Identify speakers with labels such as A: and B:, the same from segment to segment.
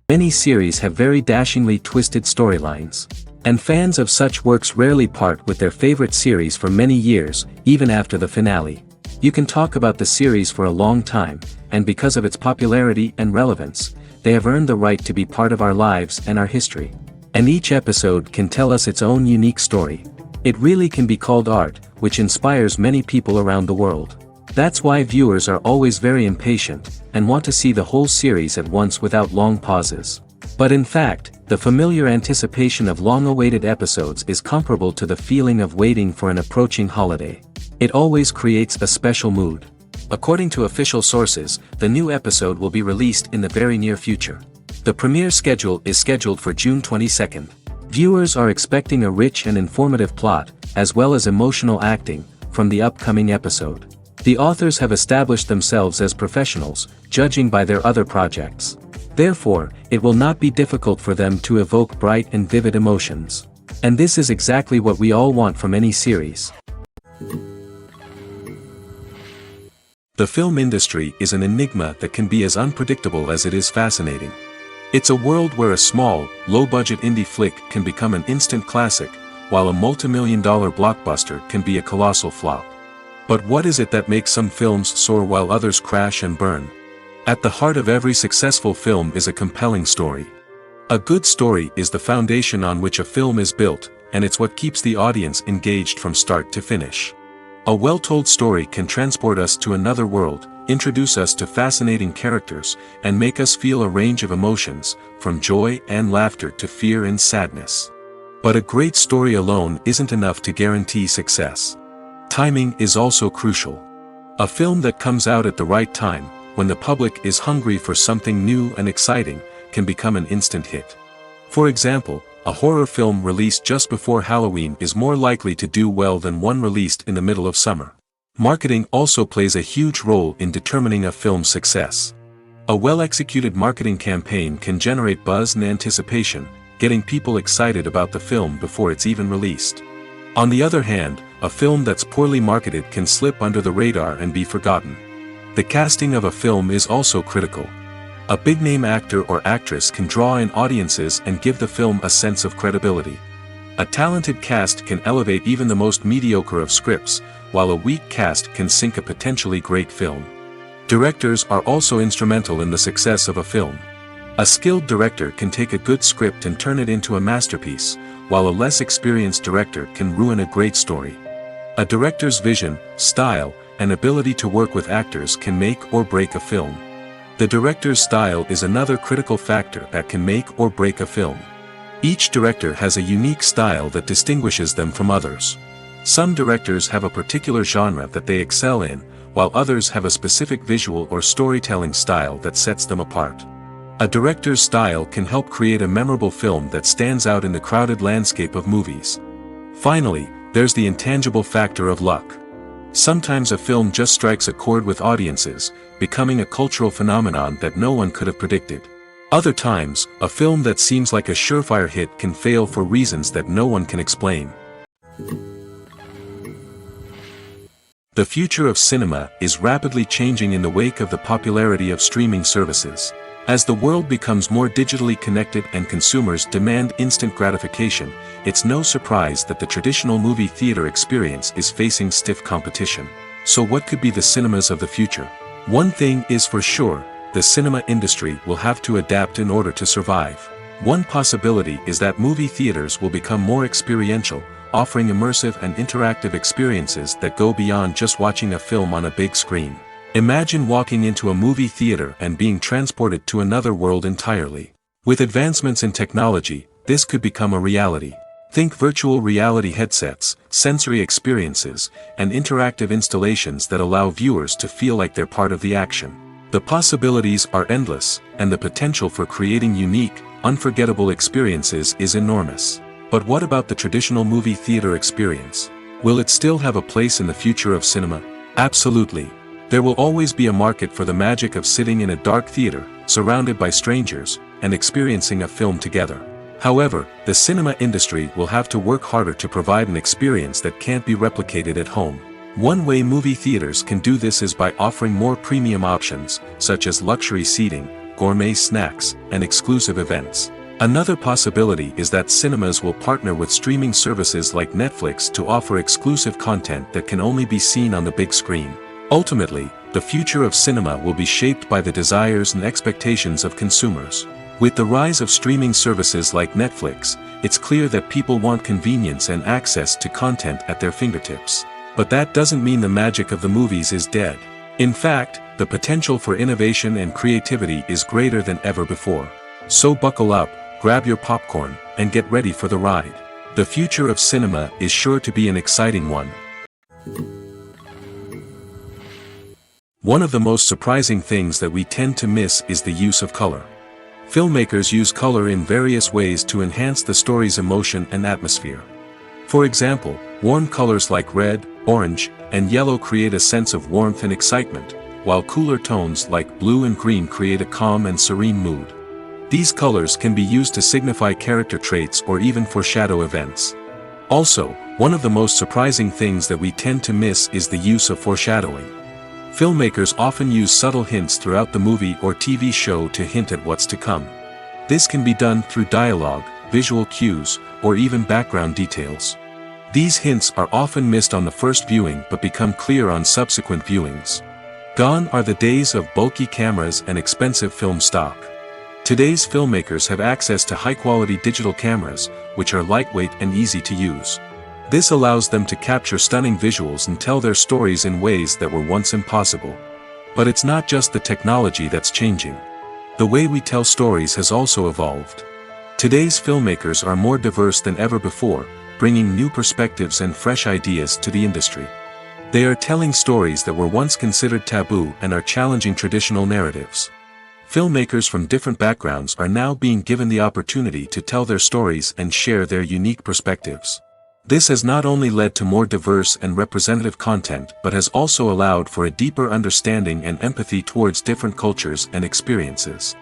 A: Many series have very dashingly twisted storylines. And fans of such works rarely part with their favorite series for many years, even after the finale. You can talk about the series for a long time, and because of its popularity and relevance, they have earned the right to be part of our lives and our history. And each episode can tell us its own unique story. It really can be called art, which inspires many people around the world. That's why viewers are always very impatient, and want to see the whole series at once without long pauses. But in fact, the familiar anticipation of long-awaited episodes is comparable to the feeling of waiting for an approaching holiday. It always creates a special mood. According to official sources, the new episode will be released in the very near future. The premiere schedule is scheduled for June 22nd. Viewers are expecting a rich and informative plot, as well as emotional acting, from the upcoming episode. The authors have established themselves as professionals, judging by their other projects. Therefore, it will not be difficult for them to evoke bright and vivid emotions. And this is exactly what we all want from any series. The film industry is an enigma that can be as unpredictable as it is fascinating. It's a world where a small, low-budget indie flick can become an instant classic, while a multi-million-dollar blockbuster can be a colossal flop. But what is it that makes some films soar while others crash and burn? At the heart of every successful film is a compelling story. A good story is the foundation on which a film is built, and it's what keeps the audience engaged from start to finish. A well-told story can transport us to another world, introduce us to fascinating characters, and make us feel a range of emotions, from joy and laughter to fear and sadness. But a great story alone isn't enough to guarantee success. Timing is also crucial. A film that comes out at the right time, when the public is hungry for something new and exciting, can become an instant hit. For example, a horror film released just before Halloween is more likely to do well than one released in the middle of summer. Marketing also plays a huge role in determining a film's success. A well-executed marketing campaign can generate buzz and anticipation, getting people excited about the film before it's even released. On the other hand, a film that's poorly marketed can slip under the radar and be forgotten. The casting of a film is also critical. A big-name actor or actress can draw in audiences and give the film a sense of credibility. A talented cast can elevate even the most mediocre of scripts, while a weak cast can sink a potentially great film. Directors are also instrumental in the success of a film. A skilled director can take a good script and turn it into a masterpiece, while a less experienced director can ruin a great story. A director's vision, style, and ability to work with actors can make or break a film. The director's style is another critical factor that can make or break a film. Each director has a unique style that distinguishes them from others. Some directors have a particular genre that they excel in, while others have a specific visual or storytelling style that sets them apart. A director's style can help create a memorable film that stands out in the crowded landscape of movies. Finally, there's the intangible factor of luck. Sometimes a film just strikes a chord with audiences, becoming a cultural phenomenon that no one could have predicted. Other times, a film that seems like a surefire hit can fail for reasons that no one can explain. The future of cinema is rapidly changing in the wake of the popularity of streaming services. As the world becomes more digitally connected and consumers demand instant gratification, it's no surprise that the traditional movie theater experience is facing stiff competition. So what could be the cinemas of the future? One thing is for sure, the cinema industry will have to adapt in order to survive. One possibility is that movie theaters will become more experiential, offering immersive and interactive experiences that go beyond just watching a film on a big screen. Imagine walking into a movie theater and being transported to another world entirely. With advancements in technology, this could become a reality. Think virtual reality headsets, sensory experiences, and interactive installations that allow viewers to feel like they're part of the action. The possibilities are endless, and the potential for creating unique, unforgettable experiences is enormous. But what about the traditional movie theater experience? Will it still have a place in the future of cinema? Absolutely. There will always be a market for the magic of sitting in a dark theater, surrounded by strangers, and experiencing a film together. However, the cinema industry will have to work harder to provide an experience that can't be replicated at home. One way movie theaters can do this is by offering more premium options, such as luxury seating, gourmet snacks, and exclusive events. Another possibility is that cinemas will partner with streaming services like Netflix to offer exclusive content that can only be seen on the big screen. Ultimately, the future of cinema will be shaped by the desires and expectations of consumers. With the rise of streaming services like Netflix, it's clear that people want convenience and access to content at their fingertips. But that doesn't mean the magic of the movies is dead. In fact, the potential for innovation and creativity is greater than ever before. So buckle up, grab your popcorn, and get ready for the ride. The future of cinema is sure to be an exciting one. One of the most surprising things that we tend to miss is the use of color. Filmmakers use color in various ways to enhance the story's emotion and atmosphere. For example, warm colors like red, orange, and yellow create a sense of warmth and excitement, while cooler tones like blue and green create a calm and serene mood. These colors can be used to signify character traits or even foreshadow events. Also, one of the most surprising things that we tend to miss is the use of foreshadowing. Filmmakers often use subtle hints throughout the movie or TV show to hint at what's to come. This can be done through dialogue, visual cues, or even background details. These hints are often missed on the first viewing but become clear on subsequent viewings. Gone are the days of bulky cameras and expensive film stock. Today's filmmakers have access to high-quality digital cameras, which are lightweight and easy to use. This allows them to capture stunning visuals and tell their stories in ways that were once impossible. But it's not just the technology that's changing. The way we tell stories has also evolved. Today's filmmakers are more diverse than ever before, bringing new perspectives and fresh ideas to the industry. They are telling stories that were once considered taboo and are challenging traditional narratives. Filmmakers from different backgrounds are now being given the opportunity to tell their stories and share their unique perspectives. This has not only led to more diverse and representative content but has also allowed for a deeper understanding and empathy towards different cultures and experiences.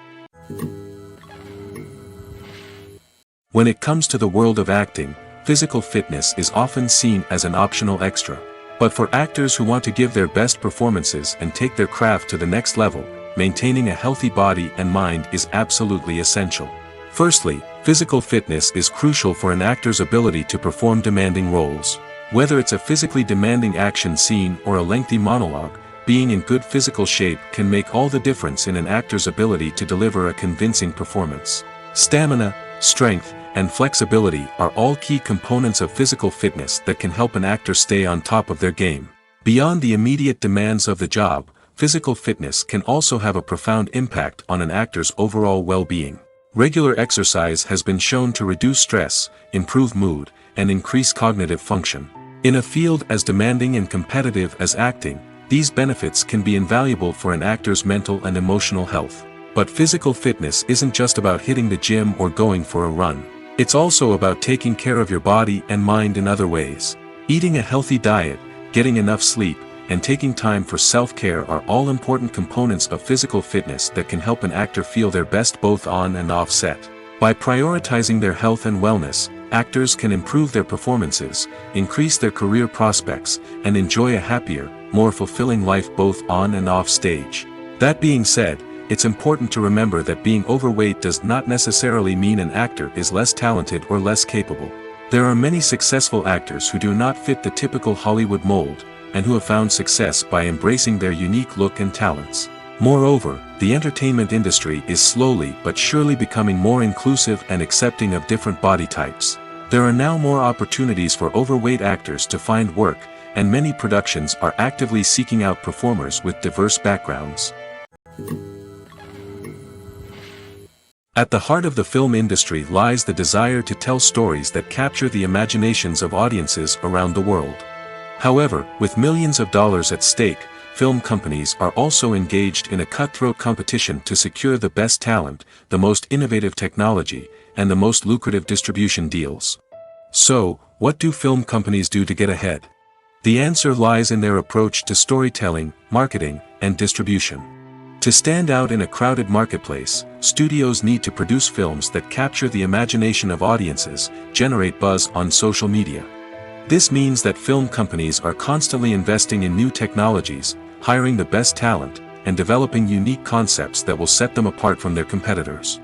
A: When it comes to the world of acting, physical fitness is often seen as an optional extra. But for actors who want to give their best performances and take their craft to the next level, maintaining a healthy body and mind is absolutely essential. Firstly, physical fitness is crucial for an actor's ability to perform demanding roles. Whether it's a physically demanding action scene or a lengthy monologue, being in good physical shape can make all the difference in an actor's ability to deliver a convincing performance. Stamina, strength, and flexibility are all key components of physical fitness that can help an actor stay on top of their game. Beyond the immediate demands of the job, physical fitness can also have a profound impact on an actor's overall well-being. Regular exercise has been shown to reduce stress, improve mood, and increase cognitive function. In a field as demanding and competitive as acting, these benefits can be invaluable for an actor's mental and emotional health. But physical fitness isn't just about hitting the gym or going for a run. It's also about taking care of your body and mind in other ways. Eating a healthy diet, getting enough sleep, and taking time for self-care are all important components of physical fitness that can help an actor feel their best both on and off set. By prioritizing their health and wellness, actors can improve their performances, increase their career prospects, and enjoy a happier, more fulfilling life both on and off stage. That being said, it's important to remember that being overweight does not necessarily mean an actor is less talented or less capable. There are many successful actors who do not fit the typical Hollywood mold, and who have found success by embracing their unique look and talents. Moreover, the entertainment industry is slowly but surely becoming more inclusive and accepting of different body types. There are now more opportunities for overweight actors to find work, and many productions are actively seeking out performers with diverse backgrounds. At the heart of the film industry lies the desire to tell stories that capture the imaginations of audiences around the world. However, with millions of dollars at stake, film companies are also engaged in a cutthroat competition to secure the best talent, the most innovative technology, and the most lucrative distribution deals. So, what do film companies do to get ahead? The answer lies in their approach to storytelling, marketing, and distribution. To stand out in a crowded marketplace, studios need to produce films that capture the imagination of audiences, generate buzz on social media. This means that film companies are constantly investing in new technologies, hiring the best talent, and developing unique concepts that will set them apart from their competitors.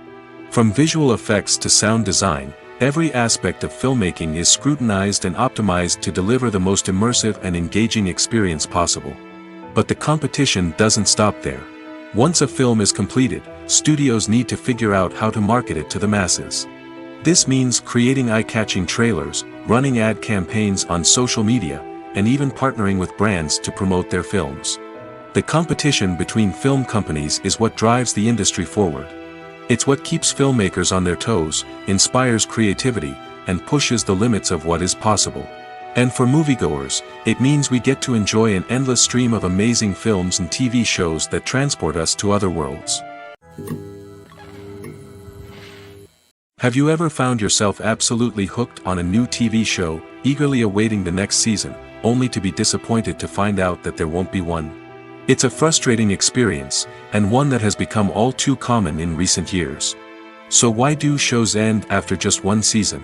A: From visual effects to sound design, every aspect of filmmaking is scrutinized and optimized to deliver the most immersive and engaging experience possible. But the competition doesn't stop there. Once a film is completed, studios need to figure out how to market it to the masses. This means creating eye-catching trailers, running ad campaigns on social media, and even partnering with brands to promote their films. The competition between film companies is what drives the industry forward. It's what keeps filmmakers on their toes, inspires creativity, and pushes the limits of what is possible. And for moviegoers, it means we get to enjoy an endless stream of amazing films and TV shows that transport us to other worlds. Have you ever found yourself absolutely hooked on a new TV show, eagerly awaiting the next season, only to be disappointed to find out that there won't be one? It's a frustrating experience, and one that has become all too common in recent years. So why do shows end after just one season?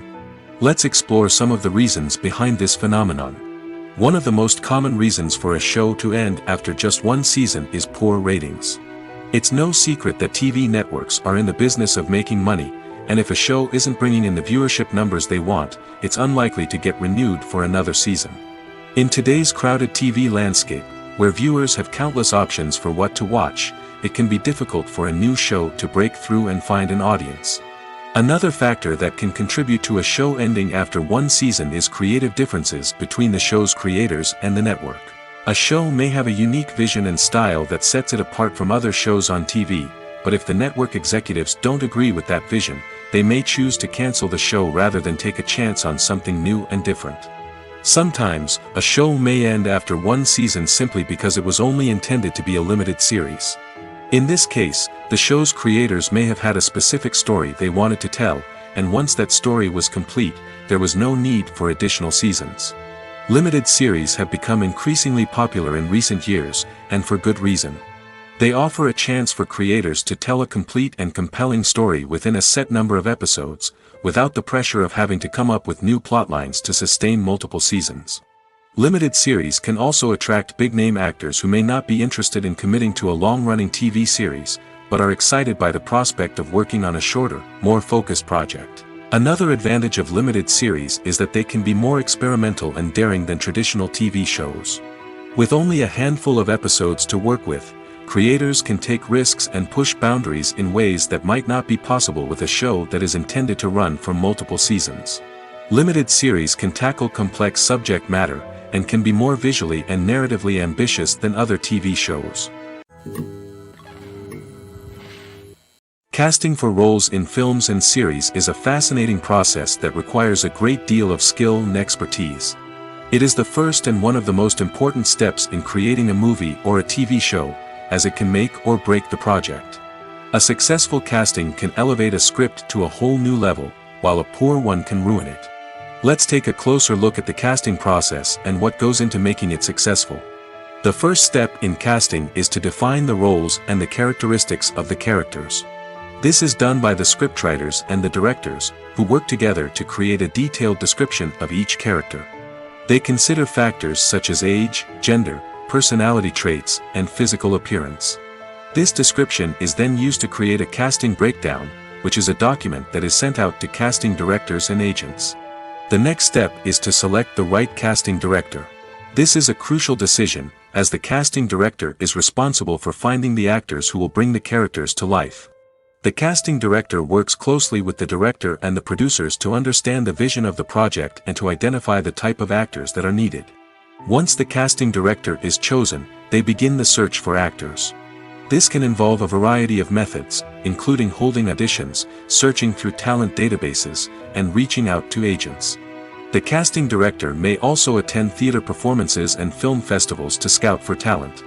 A: Let's explore some of the reasons behind this phenomenon. One of the most common reasons for a show to end after just one season is poor ratings. It's no secret that TV networks are in the business of making money, and if a show isn't bringing in the viewership numbers they want, it's unlikely to get renewed for another season. In today's crowded TV landscape, where viewers have countless options for what to watch, it can be difficult for a new show to break through and find an audience. Another factor that can contribute to a show ending after one season is creative differences between the show's creators and the network. A show may have a unique vision and style that sets it apart from other shows on TV, but if the network executives don't agree with that vision, they may choose to cancel the show rather than take a chance on something new and different. Sometimes, a show may end after one season simply because it was only intended to be a limited series. In this case, the show's creators may have had a specific story they wanted to tell, and once that story was complete, there was no need for additional seasons. Limited series have become increasingly popular in recent years, and for good reason. They offer a chance for creators to tell a complete and compelling story within a set number of episodes, without the pressure of having to come up with new plotlines to sustain multiple seasons. Limited series can also attract big-name actors who may not be interested in committing to a long-running TV series, but are excited by the prospect of working on a shorter, more focused project. Another advantage of limited series is that they can be more experimental and daring than traditional TV shows. With only a handful of episodes to work with, creators can take risks and push boundaries in ways that might not be possible with a show that is intended to run for multiple seasons. Limited series can tackle complex subject matter, and can be more visually and narratively ambitious than other TV shows. Casting for roles in films and series is a fascinating process that requires a great deal of skill and expertise. It is the first and one of the most important steps in creating a movie or a TV show, as it can make or break the project. A successful casting can elevate a script to a whole new level, while a poor one can ruin it. Let's take a closer look at the casting process and what goes into making it successful. The first step in casting is to define the roles and the characteristics of the characters. This is done by the scriptwriters and the directors, who work together to create a detailed description of each character. They consider factors such as age, gender, personality traits, and physical appearance. This description is then used to create a casting breakdown, which is a document that is sent out to casting directors and agents. The next step is to select the right casting director. This is a crucial decision, as the casting director is responsible for finding the actors who will bring the characters to life. The casting director works closely with the director and the producers to understand the vision of the project and to identify the type of actors that are needed. Once the casting director is chosen, they begin the search for actors. This can involve a variety of methods, including holding auditions, searching through talent databases, and reaching out to agents. The casting director may also attend theater performances and film festivals to scout for talent.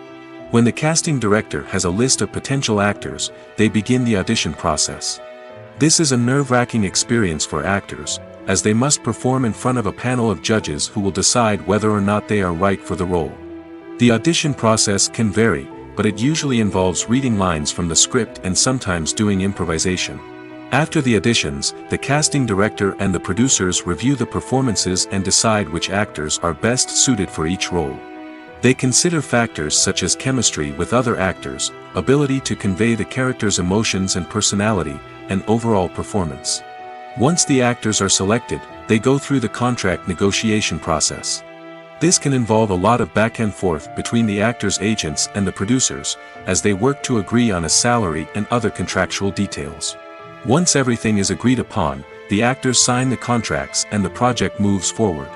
A: When the casting director has a list of potential actors, they begin the audition process. This is a nerve-wracking experience for actors, as they must perform in front of a panel of judges who will decide whether or not they are right for the role. The audition process can vary, but it usually involves reading lines from the script and sometimes doing improvisation. After the auditions, the casting director and the producers review the performances and decide which actors are best suited for each role. They consider factors such as chemistry with other actors, ability to convey the character's emotions and personality, and overall performance. Once the actors are selected, they go through the contract negotiation process. This can involve a lot of back and forth between the actors' agents and the producers, as they work to agree on a salary and other contractual details. Once everything is agreed upon, the actors sign the contracts and the project moves forward.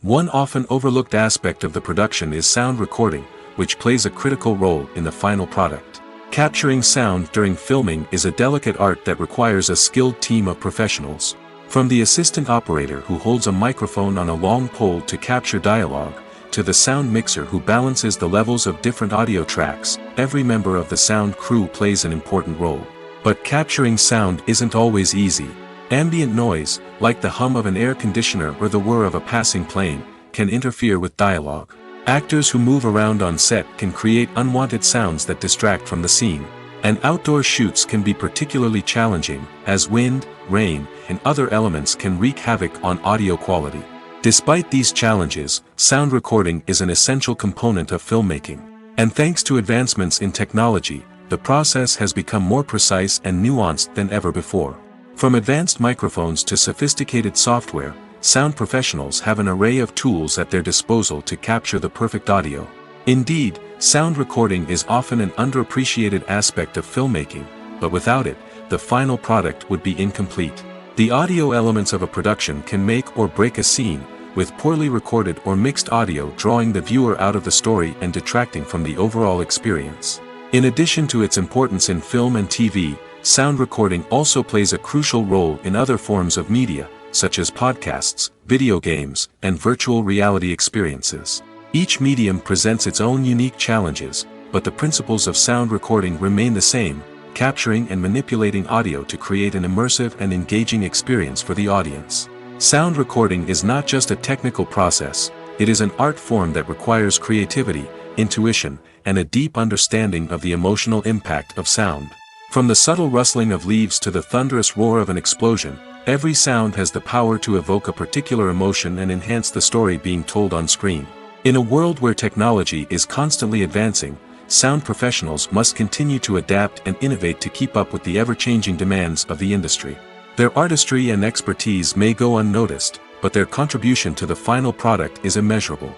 A: One often overlooked aspect of the production is sound recording, which plays a critical role in the final product. Capturing sound during filming is a delicate art that requires a skilled team of professionals. From the assistant operator who holds a microphone on a long pole to capture dialogue, to the sound mixer who balances the levels of different audio tracks, every member of the sound crew plays an important role. But capturing sound isn't always easy. Ambient noise, like the hum of an air conditioner or the whir of a passing plane, can interfere with dialogue. Actors who move around on set can create unwanted sounds that distract from the scene. And outdoor shoots can be particularly challenging, as wind, rain, and other elements can wreak havoc on audio quality. Despite these challenges, sound recording is an essential component of filmmaking. And thanks to advancements in technology, the process has become more precise and nuanced than ever before. From advanced microphones to sophisticated software, sound professionals have an array of tools at their disposal to capture the perfect audio. Indeed, sound recording is often an underappreciated aspect of filmmaking, but without it, the final product would be incomplete. The audio elements of a production can make or break a scene, with poorly recorded or mixed audio drawing the viewer out of the story and detracting from the overall experience. In addition to its importance in film and TV, sound recording also plays a crucial role in other forms of media, such as podcasts, video games, and virtual reality experiences. Each medium presents its own unique challenges, but the principles of sound recording remain the same, capturing and manipulating audio to create an immersive and engaging experience for the audience. Sound recording is not just a technical process, it is an art form that requires creativity, intuition, and a deep understanding of the emotional impact of sound. From the subtle rustling of leaves to the thunderous roar of an explosion, every sound has the power to evoke a particular emotion and enhance the story being told on screen. In a world where technology is constantly advancing, sound professionals must continue to adapt and innovate to keep up with the ever-changing demands of the industry. Their artistry and expertise may go unnoticed, but their contribution to the final product is immeasurable.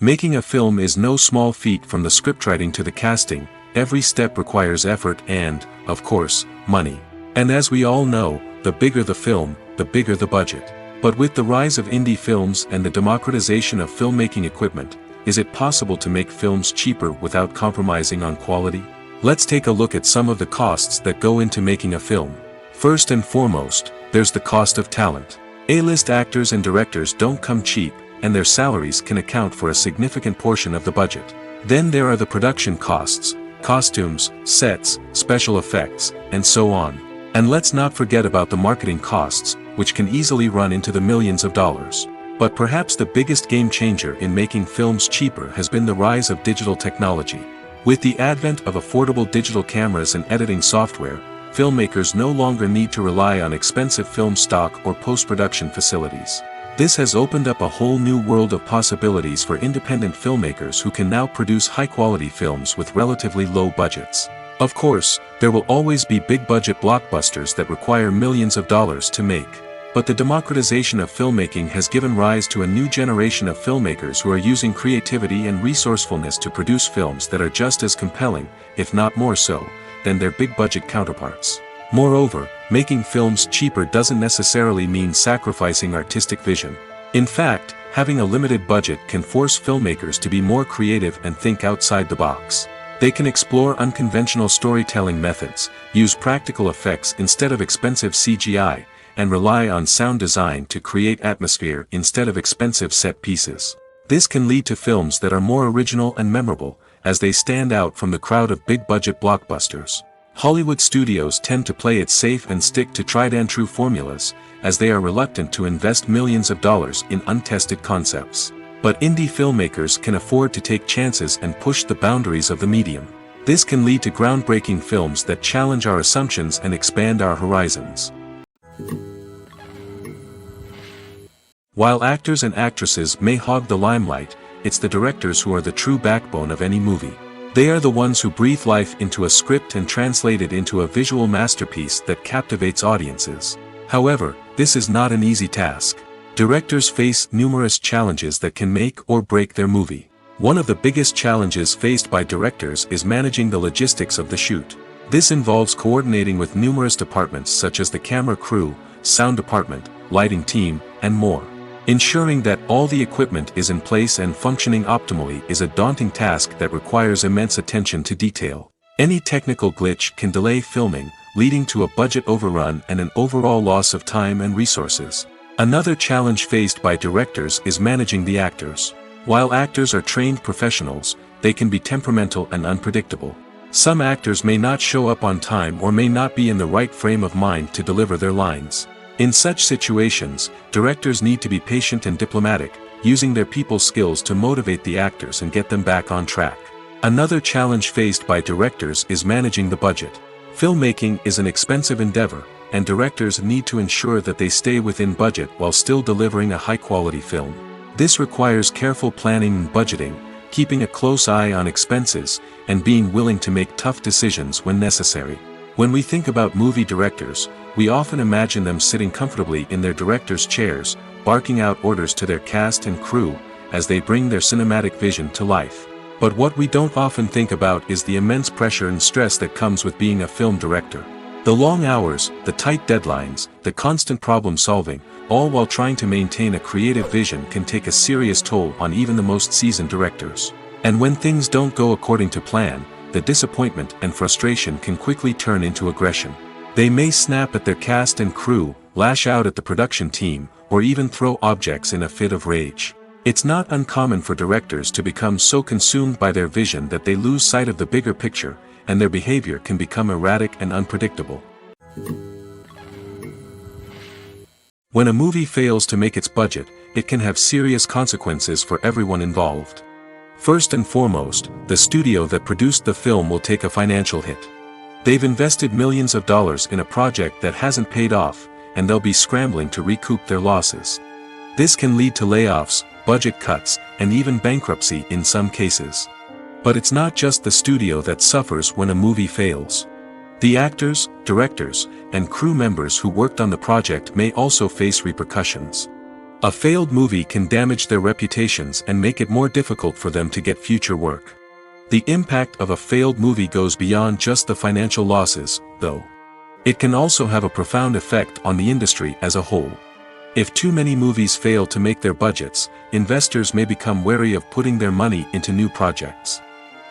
A: Making a film is no small feat. From the scriptwriting to the casting, every step requires effort and, of course, money. And as we all know, the bigger the film, the bigger the budget. But with the rise of indie films and the democratization of filmmaking equipment, is it possible to make films cheaper without compromising on quality? Let's take a look at some of the costs that go into making a film. First and foremost, there's the cost of talent. A-list actors and directors don't come cheap, and their salaries can account for a significant portion of the budget. Then there are the production costs, costumes, sets, special effects, and so on. And let's not forget about the marketing costs, which can easily run into the millions of dollars. But perhaps the biggest game changer in making films cheaper has been the rise of digital technology. With the advent of affordable digital cameras and editing software, filmmakers no longer need to rely on expensive film stock or post-production facilities. This has opened up a whole new world of possibilities for independent filmmakers who can now produce high-quality films with relatively low budgets. Of course, there will always be big-budget blockbusters that require millions of dollars to make. But the democratization of filmmaking has given rise to a new generation of filmmakers who are using creativity and resourcefulness to produce films that are just as compelling, if not more so, than their big-budget counterparts. Moreover, making films cheaper doesn't necessarily mean sacrificing artistic vision. In fact, having a limited budget can force filmmakers to be more creative and think outside the box. They can explore unconventional storytelling methods, use practical effects instead of expensive CGI, and rely on sound design to create atmosphere instead of expensive set pieces. This can lead to films that are more original and memorable, as they stand out from the crowd of big-budget blockbusters. Hollywood studios tend to play it safe and stick to tried-and-true formulas, as they are reluctant to invest millions of dollars in untested concepts. But indie filmmakers can afford to take chances and push the boundaries of the medium. This can lead to groundbreaking films that challenge our assumptions and expand our horizons. While actors and actresses may hog the limelight, it's the directors who are the true backbone of any movie. They are the ones who breathe life into a script and translate it into a visual masterpiece that captivates audiences. However, this is not an easy task. Directors face numerous challenges that can make or break their movie. One of the biggest challenges faced by directors is managing the logistics of the shoot. This involves coordinating with numerous departments such as the camera crew, sound department, lighting team, and more. Ensuring that all the equipment is in place and functioning optimally is a daunting task that requires immense attention to detail. Any technical glitch can delay filming, leading to a budget overrun and an overall loss of time and resources. Another challenge faced by directors is managing the actors. While actors are trained professionals, they can be temperamental and unpredictable. Some actors may not show up on time or may not be in the right frame of mind to deliver their lines. In such situations, directors need to be patient and diplomatic, using their people skills to motivate the actors and get them back on track. Another challenge faced by directors is managing the budget. Filmmaking is an expensive endeavor, and directors need to ensure that they stay within budget while still delivering a high-quality film. This requires careful planning and budgeting, keeping a close eye on expenses, and being willing to make tough decisions when necessary. When we think about movie directors, we often imagine them sitting comfortably in their director's chairs, barking out orders to their cast and crew, as they bring their cinematic vision to life. But what we don't often think about is the immense pressure and stress that comes with being a film director. The long hours, the tight deadlines, the constant problem solving, all while trying to maintain a creative vision can take a serious toll on even the most seasoned directors. And when things don't go according to plan, the disappointment and frustration can quickly turn into aggression. They may snap at their cast and crew, lash out at the production team, or even throw objects in a fit of rage. It's not uncommon for directors to become so consumed by their vision that they lose sight of the bigger picture, and their behavior can become erratic and unpredictable. When a movie fails to make its budget, it can have serious consequences for everyone involved. First and foremost, the studio that produced the film will take a financial hit. They've invested millions of dollars in a project that hasn't paid off, and they'll be scrambling to recoup their losses. This can lead to layoffs, budget cuts, and even bankruptcy in some cases. But it's not just the studio that suffers when a movie fails. The actors, directors, and crew members who worked on the project may also face repercussions. A failed movie can damage their reputations and make it more difficult for them to get future work. The impact of a failed movie goes beyond just the financial losses, though. It can also have a profound effect on the industry as a whole. If too many movies fail to make their budgets, investors may become wary of putting their money into new projects.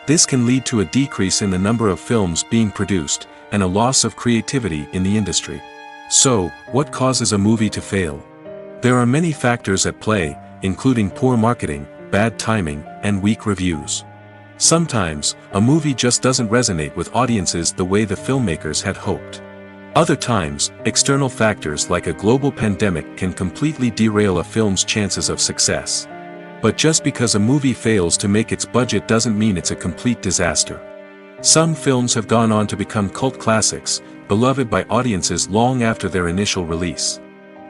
A: This can lead to a decrease in the number of films being produced, and a loss of creativity in the industry. So, what causes a movie to fail? There are many factors at play, including poor marketing, bad timing, and weak reviews. Sometimes, a movie just doesn't resonate with audiences the way the filmmakers had hoped. Other times, external factors like a global pandemic can completely derail a film's chances of success. But just because a movie fails to make its budget doesn't mean it's a complete disaster. Some films have gone on to become cult classics, beloved by audiences long after their initial release.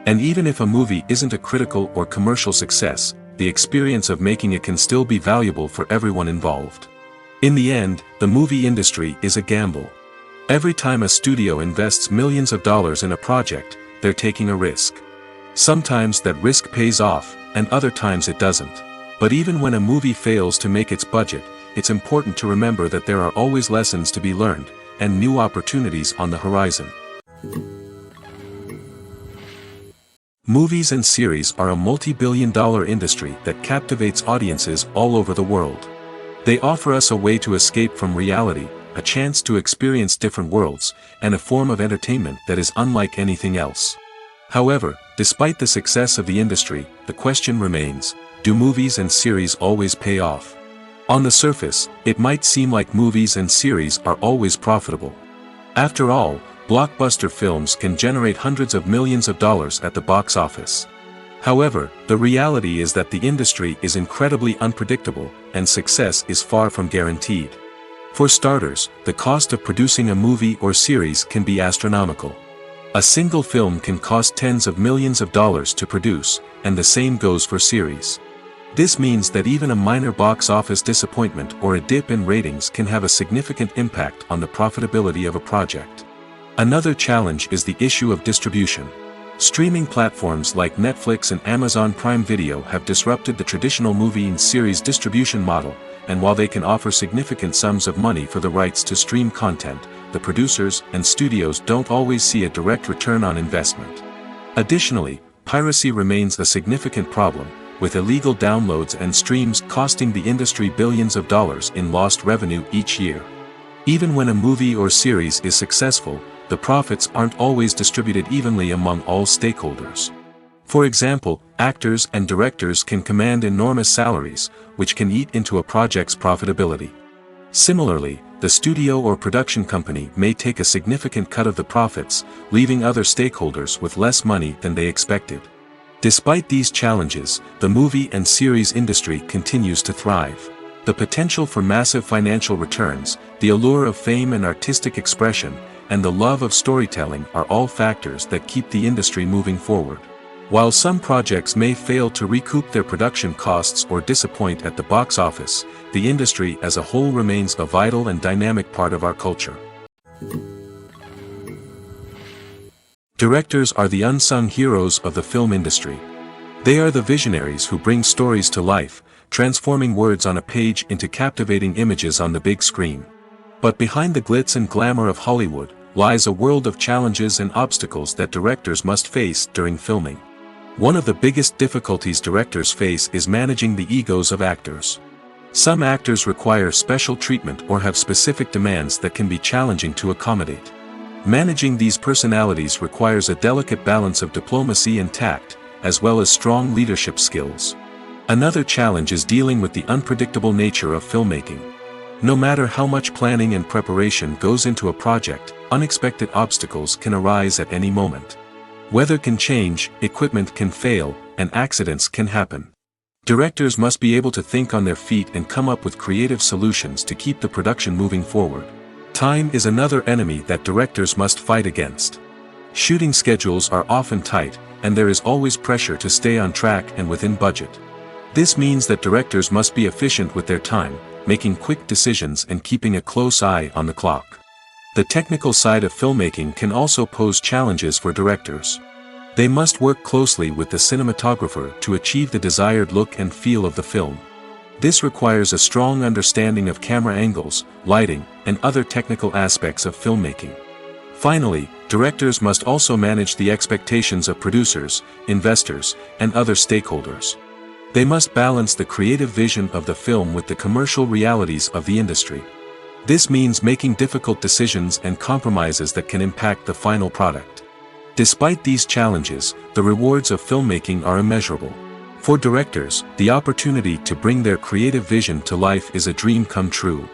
A: And even if a movie isn't a critical or commercial success, the experience of making it can still be valuable for everyone involved. In the end, the movie industry is a gamble. Every time a studio invests millions of dollars in a project, they're taking a risk. Sometimes that risk pays off, and other times it doesn't. But even when a movie fails to make its budget, it's important to remember that there are always lessons to be learned, and new opportunities on the horizon. Movies and series are a multi-billion-dollar industry that captivates audiences all over the world. They offer us a way to escape from reality, a chance to experience different worlds, and a form of entertainment that is unlike anything else. However, despite the success of the industry, the question remains, do movies and series always pay off? On the surface, it might seem like movies and series are always profitable. After all, blockbuster films can generate hundreds of millions of dollars at the box office. However, the reality is that the industry is incredibly unpredictable, and success is far from guaranteed. For starters, the cost of producing a movie or series can be astronomical. A single film can cost tens of millions of dollars to produce, and the same goes for series. This means that even a minor box office disappointment or a dip in ratings can have a significant impact on the profitability of a project. Another challenge is the issue of distribution. Streaming platforms like Netflix and Amazon Prime Video have disrupted the traditional movie and series distribution model, and while they can offer significant sums of money for the rights to stream content, the producers and studios don't always see a direct return on investment. Additionally, piracy remains a significant problem, with illegal downloads and streams costing the industry billions of dollars in lost revenue each year. Even when a movie or series is successful, the profits aren't always distributed evenly among all stakeholders. For example, actors and directors can command enormous salaries, which can eat into a project's profitability. Similarly, the studio or production company may take a significant cut of the profits, leaving other stakeholders with less money than they expected. Despite these challenges, the movie and series industry continues to thrive. The potential for massive financial returns, the allure of fame and artistic expression, and the love of storytelling are all factors that keep the industry moving forward. While some projects may fail to recoup their production costs or disappoint at the box office, the industry as a whole remains a vital and dynamic part of our culture. Directors are the unsung heroes of the film industry. They are the visionaries who bring stories to life, transforming words on a page into captivating images on the big screen. But behind the glitz and glamour of Hollywood lies a world of challenges and obstacles that directors must face during filming. One of the biggest difficulties directors face is managing the egos of actors. Some actors require special treatment or have specific demands that can be challenging to accommodate. Managing these personalities requires a delicate balance of diplomacy and tact, as well as strong leadership skills. Another challenge is dealing with the unpredictable nature of filmmaking. No matter how much planning and preparation goes into a project, unexpected obstacles can arise at any moment. Weather can change, equipment can fail, and accidents can happen. Directors must be able to think on their feet and come up with creative solutions to keep the production moving forward. Time is another enemy that directors must fight against. Shooting schedules are often tight, and there is always pressure to stay on track and within budget. This means that directors must be efficient with their time, making quick decisions and keeping a close eye on the clock. The technical side of filmmaking can also pose challenges for directors. They must work closely with the cinematographer to achieve the desired look and feel of the film. This requires a strong understanding of camera angles, lighting, and other technical aspects of filmmaking. Finally, directors must also manage the expectations of producers, investors, and other stakeholders. They must balance the creative vision of the film with the commercial realities of the industry. This means making difficult decisions and compromises that can impact the final product. Despite these challenges, the rewards of filmmaking are immeasurable. For directors, the opportunity to bring their creative vision to life is a dream come true.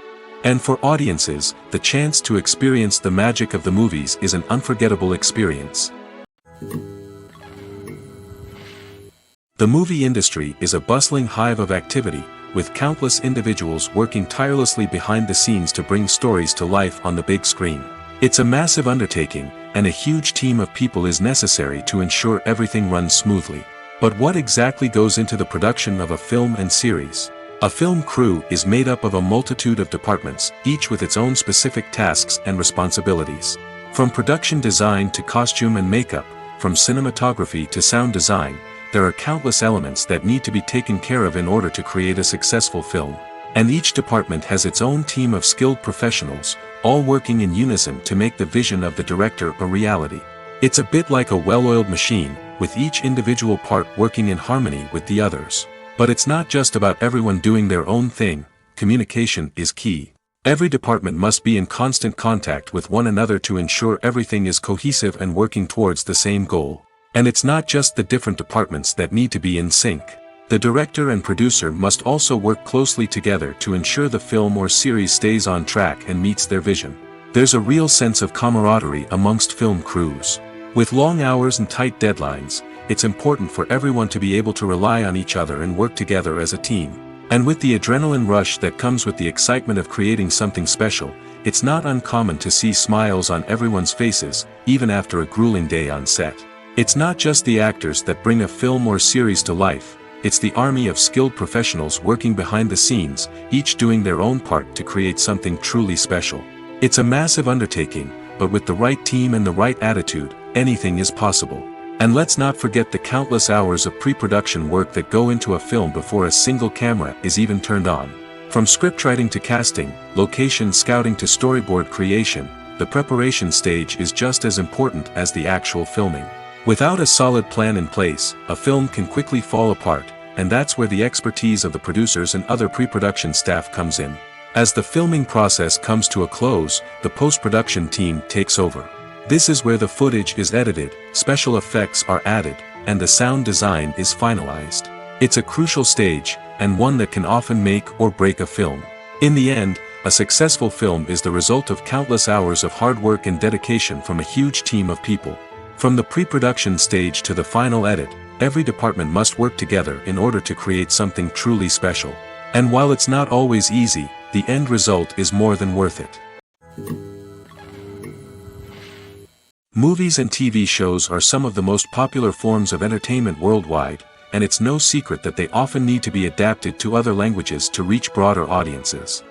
A: And for audiences, the chance to experience the magic of the movies is an unforgettable experience. The movie industry is a bustling hive of activity, with countless individuals working tirelessly behind the scenes to bring stories to life on the big screen. It's a massive undertaking, and a huge team of people is necessary to ensure everything runs smoothly. But what exactly goes into the production of a film and series? A film crew is made up of a multitude of departments, each with its own specific tasks and responsibilities. From production design to costume and makeup, from cinematography to sound design, there are countless elements that need to be taken care of in order to create a successful film. And each department has its own team of skilled professionals, all working in unison to make the vision of the director a reality. It's a bit like a well-oiled machine, with each individual part working in harmony with the others. But it's not just about everyone doing their own thing. Communication is key. Every department must be in constant contact with one another to ensure everything is cohesive and working towards the same goal. And it's not just the different departments that need to be in sync. The director and producer must also work closely together to ensure the film or series stays on track and meets their vision. There's a real sense of camaraderie amongst film crews. With long hours and tight deadlines, it's important for everyone to be able to rely on each other and work together as a team. And with the adrenaline rush that comes with the excitement of creating something special, it's not uncommon to see smiles on everyone's faces, even after a grueling day on set. It's not just the actors that bring a film or series to life, it's the army of skilled professionals working behind the scenes, each doing their own part to create something truly special. It's a massive undertaking, but with the right team and the right attitude, anything is possible. And let's not forget the countless hours of pre-production work that go into a film before a single camera is even turned on. From scriptwriting to casting, location scouting to storyboard creation, the preparation stage is just as important as the actual filming. Without a solid plan in place, a film can quickly fall apart, and that's where the expertise of the producers and other pre-production staff comes in. As the filming process comes to a close, the post-production team takes over. This is where the footage is edited, special effects are added, and the sound design is finalized. It's a crucial stage, and one that can often make or break a film. In the end, a successful film is the result of countless hours of hard work and dedication from a huge team of people. From the pre-production stage to the final edit, every department must work together in order to create something truly special. And while it's not always easy, the end result is more than worth it. Movies and TV shows are some of the most popular forms of entertainment worldwide, and it's no secret that they often need to be adapted to other languages to reach broader audiences.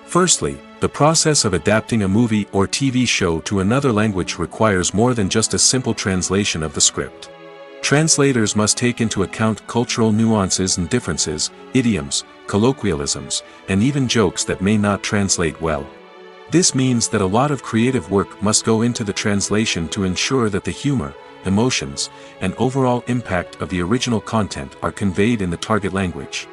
A: Firstly, the process of adapting a movie or TV show to another language requires more than just a simple translation of the script. Translators must take into account cultural nuances and differences, idioms, colloquialisms, and even jokes that may not translate well. This means that a lot of creative work must go into the translation to ensure that the humor, emotions, and overall impact of the original content are conveyed in the target language.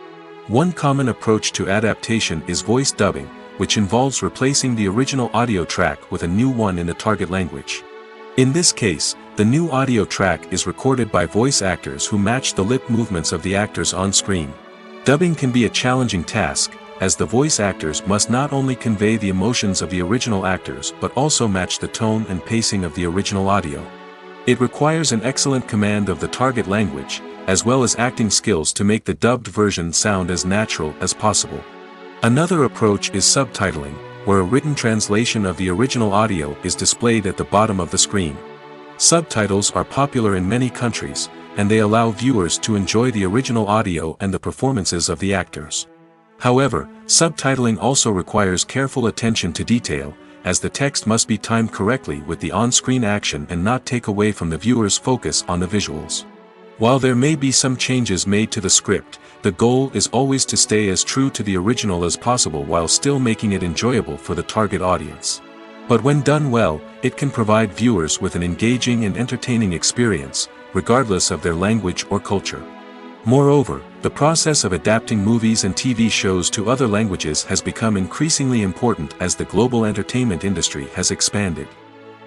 A: One common approach to adaptation is voice dubbing, which involves replacing the original audio track with a new one in the target language. In this case, the new audio track is recorded by voice actors who match the lip movements of the actors on screen. Dubbing can be a challenging task, as the voice actors must not only convey the emotions of the original actors but also match the tone and pacing of the original audio. It requires an excellent command of the target language, as well as acting skills to make the dubbed version sound as natural as possible. Another approach is subtitling, where a written translation of the original audio is displayed at the bottom of the screen. Subtitles are popular in many countries, and they allow viewers to enjoy the original audio and the performances of the actors. However, subtitling also requires careful attention to detail, as the text must be timed correctly with the on-screen action and not take away from the viewer's focus on the visuals. While there may be some changes made to the script, the goal is always to stay as true to the original as possible while still making it enjoyable for the target audience. But when done well, it can provide viewers with an engaging and entertaining experience, regardless of their language or culture. Moreover, the process of adapting movies and TV shows to other languages has become increasingly important as the global entertainment industry has expanded.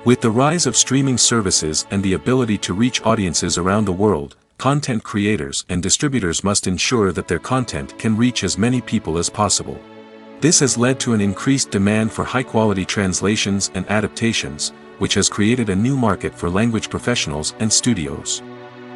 A: With the rise of streaming services and the ability to reach audiences around the world, content creators and distributors must ensure that their content can reach as many people as possible. This has led to an increased demand for high-quality translations and adaptations, which has created a new market for language professionals and studios.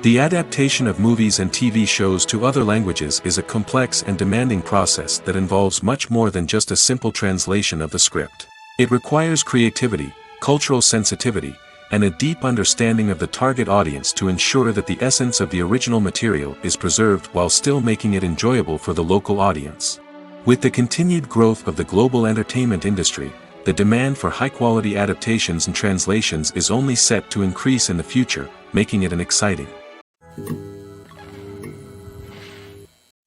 A: The adaptation of movies and TV shows to other languages is a complex and demanding process that involves much more than just a simple translation of the script. It requires creativity, cultural sensitivity, and a deep understanding of the target audience to ensure that the essence of the original material is preserved while still making it enjoyable for the local audience. With the continued growth of the global entertainment industry, the demand for high-quality adaptations and translations is only set to increase in the future, making it exciting.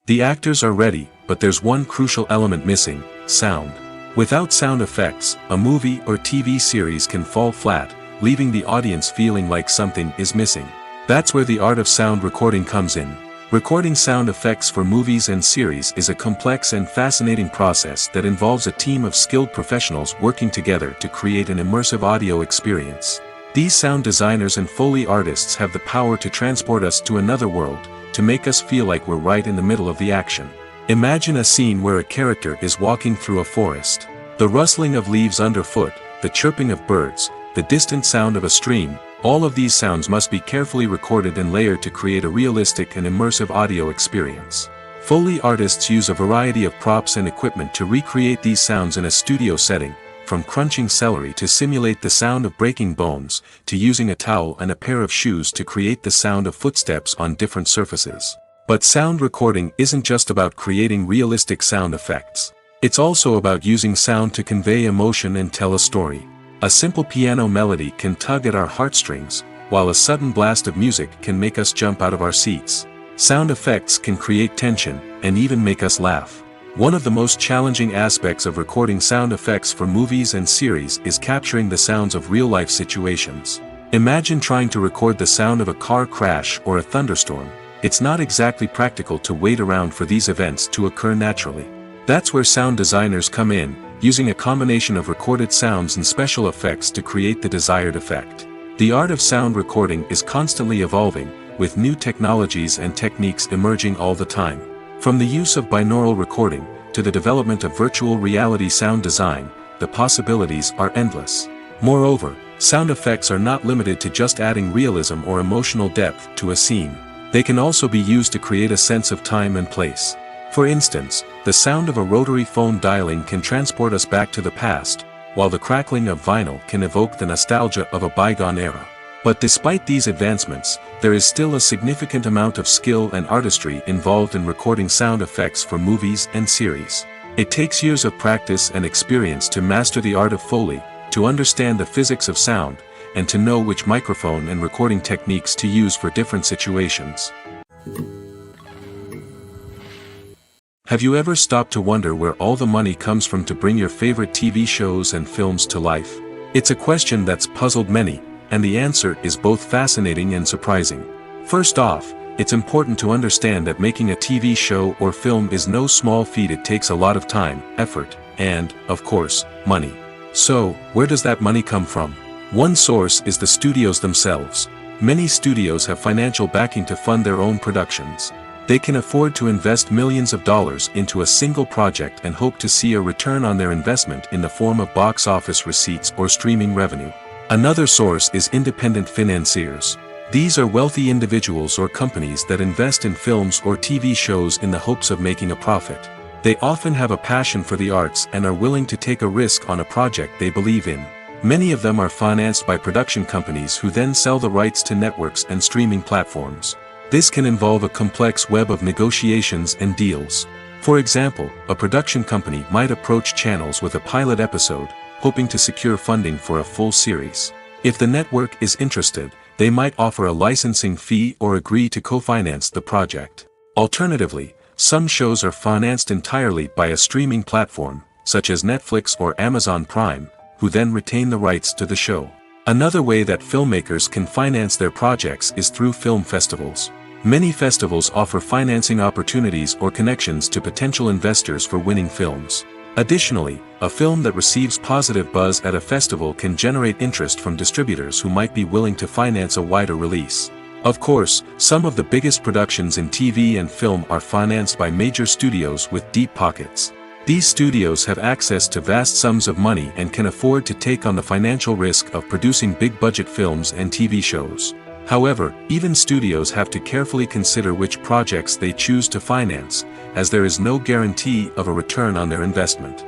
A: The actors are ready, but there's one crucial element missing: sound. Without sound effects, a movie or TV series can fall flat, leaving the audience feeling like something is missing. That's where the art of sound recording comes in. Recording sound effects for movies and series is a complex and fascinating process that involves a team of skilled professionals working together to create an immersive audio experience. These sound designers and Foley artists have the power to transport us to another world, to make us feel like we're right in the middle of the action. Imagine a scene where a character is walking through a forest. The rustling of leaves underfoot, the chirping of birds, the distant sound of a stream, all of these sounds must be carefully recorded and layered to create a realistic and immersive audio experience. Foley artists use a variety of props and equipment to recreate these sounds in a studio setting, from crunching celery to simulate the sound of breaking bones, to using a towel and a pair of shoes to create the sound of footsteps on different surfaces. But sound recording isn't just about creating realistic sound effects. It's also about using sound to convey emotion and tell a story. A simple piano melody can tug at our heartstrings, while a sudden blast of music can make us jump out of our seats. Sound effects can create tension, and even make us laugh. One of the most challenging aspects of recording sound effects for movies and series is capturing the sounds of real-life situations. Imagine trying to record the sound of a car crash or a thunderstorm. It's not exactly practical to wait around for these events to occur naturally. That's where sound designers come in, using a combination of recorded sounds and special effects to create the desired effect. The art of sound recording is constantly evolving, with new technologies and techniques emerging all the time. From the use of binaural recording, to the development of virtual reality sound design, the possibilities are endless. Moreover, sound effects are not limited to just adding realism or emotional depth to a scene. They can also be used to create a sense of time and place. For instance, the sound of a rotary phone dialing can transport us back to the past, while the crackling of vinyl can evoke the nostalgia of a bygone era. But despite these advancements, there is still a significant amount of skill and artistry involved in recording sound effects for movies and series. It takes years of practice and experience to master the art of Foley, to understand the physics of sound, and to know which microphone and recording techniques to use for different situations. Have you ever stopped to wonder where all the money comes from to bring your favorite TV shows and films to life? It's a question that's puzzled many, and the answer is both fascinating and surprising. First off, it's important to understand that making a TV show or film is no small feat. It takes a lot of time, effort, and, of course, money. So, where does that money come from? One source is the studios themselves. Many studios have financial backing to fund their own productions. They can afford to invest millions of dollars into a single project and hope to see a return on their investment in the form of box office receipts or streaming revenue. Another source is independent financiers. These are wealthy individuals or companies that invest in films or TV shows in the hopes of making a profit. They often have a passion for the arts and are willing to take a risk on a project they believe in. Many of them are financed by production companies who then sell the rights to networks and streaming platforms. This can involve a complex web of negotiations and deals. For example, a production company might approach channels with a pilot episode, hoping to secure funding for a full series. If the network is interested, they might offer a licensing fee or agree to co-finance the project. Alternatively, some shows are financed entirely by a streaming platform, such as Netflix or Amazon Prime, who then retain the rights to the show. Another way that filmmakers can finance their projects is through film festivals. Many festivals offer financing opportunities or connections to potential investors for winning films. Additionally, a film that receives positive buzz at a festival can generate interest from distributors who might be willing to finance a wider release. Of course, some of the biggest productions in TV and film are financed by major studios with deep pockets. These studios have access to vast sums of money and can afford to take on the financial risk of producing big-budget films and TV shows. However, even studios have to carefully consider which projects they choose to finance, as there is no guarantee of a return on their investment.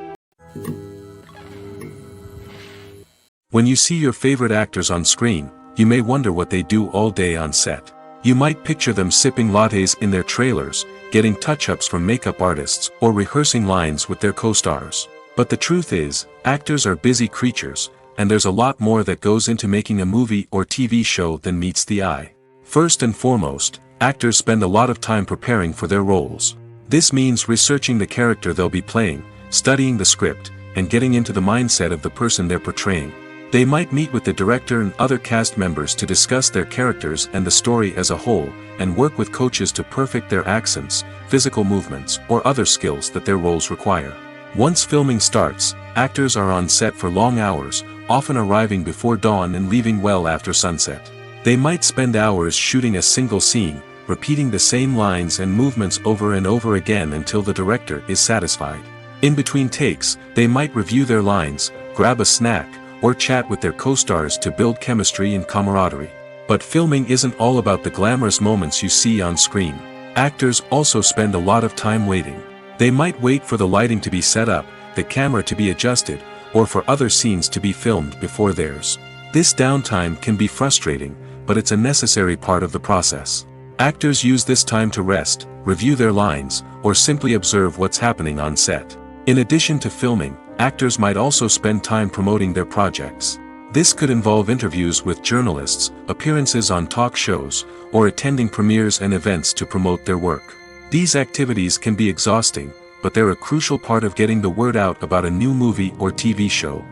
A: When you see your favorite actors on screen, you may wonder what they do all day on set. You might picture them sipping lattes in their trailers, getting touch-ups from makeup artists, or rehearsing lines with their co-stars. But the truth is, actors are busy creatures, and there's a lot more that goes into making a movie or TV show than meets the eye. First and foremost, actors spend a lot of time preparing for their roles. This means researching the character they'll be playing, studying the script, and getting into the mindset of the person they're portraying. They might meet with the director and other cast members to discuss their characters and the story as a whole, and work with coaches to perfect their accents, physical movements, or other skills that their roles require. Once filming starts, actors are on set for long hours, often arriving before dawn and leaving well after sunset. They might spend hours shooting a single scene, repeating the same lines and movements over and over again until the director is satisfied. In between takes, they might review their lines, grab a snack, or chat with their co-stars to build chemistry and camaraderie. But filming isn't all about the glamorous moments you see on screen. Actors also spend a lot of time waiting. They might wait for the lighting to be set up, the camera to be adjusted, or for other scenes to be filmed before theirs. This downtime can be frustrating, but it's a necessary part of the process. Actors use this time to rest, review their lines, or simply observe what's happening on set. In addition to filming, actors might also spend time promoting their projects. This could involve interviews with journalists, appearances on talk shows, or attending premieres and events to promote their work. These activities can be exhausting, but they're a crucial part of getting the word out about a new movie or TV show.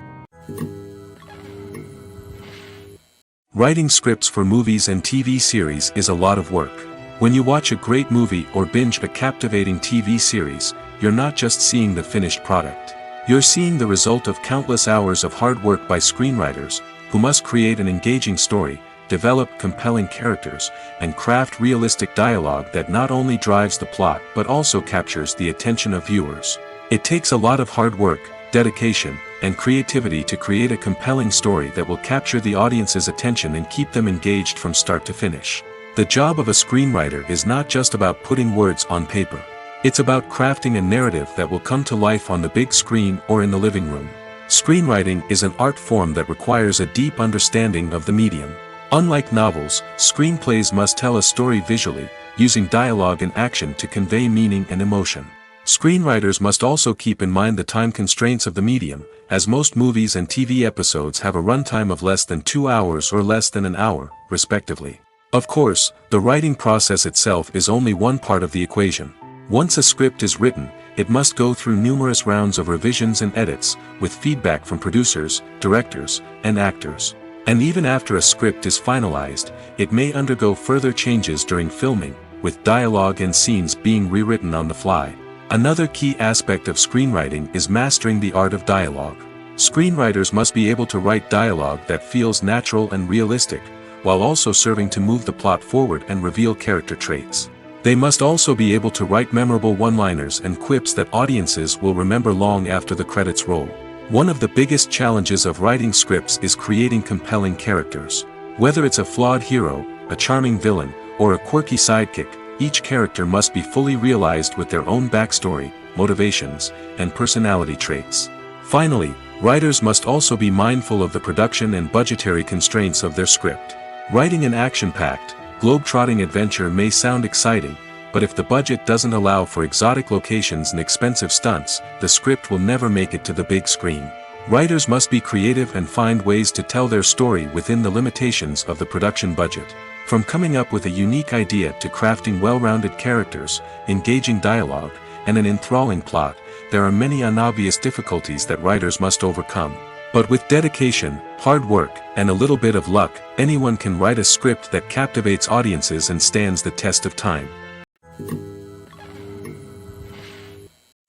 A: Writing scripts for movies and TV series is a lot of work. When you watch a great movie or binge a captivating TV series, you're not just seeing the finished product. You're seeing the result of countless hours of hard work by screenwriters, who must create an engaging story, develop compelling characters, and craft realistic dialogue that not only drives the plot but also captures the attention of viewers. It takes a lot of hard work, dedication, and creativity to create a compelling story that will capture the audience's attention and keep them engaged from start to finish. The job of a screenwriter is not just about putting words on paper. It's about crafting a narrative that will come to life on the big screen or in the living room. Screenwriting is an art form that requires a deep understanding of the medium. Unlike novels, screenplays must tell a story visually, using dialogue and action to convey meaning and emotion. Screenwriters must also keep in mind the time constraints of the medium, as most movies and TV episodes have a runtime of less than 2 hours or less than an hour, respectively. Of course, the writing process itself is only one part of the equation. Once a script is written, it must go through numerous rounds of revisions and edits, with feedback from producers, directors, and actors. And even after a script is finalized, it may undergo further changes during filming, with dialogue and scenes being rewritten on the fly. Another key aspect of screenwriting is mastering the art of dialogue. Screenwriters must be able to write dialogue that feels natural and realistic, while also serving to move the plot forward and reveal character traits. They must also be able to write memorable one-liners and quips that audiences will remember long after the credits roll. One of the biggest challenges of writing scripts is creating compelling characters. Whether it's a flawed hero, a charming villain, or a quirky sidekick, each character must be fully realized with their own backstory, motivations, and personality traits. Finally, writers must also be mindful of the production and budgetary constraints of their script. Writing an action-packed, globe-trotting adventure may sound exciting, but if the budget doesn't allow for exotic locations and expensive stunts, the script will never make it to the big screen. Writers must be creative and find ways to tell their story within the limitations of the production budget. From coming up with a unique idea to crafting well-rounded characters, engaging dialogue, and an enthralling plot, there are many unobvious difficulties that writers must overcome. But with dedication, hard work, and a little bit of luck, anyone can write a script that captivates audiences and stands the test of time.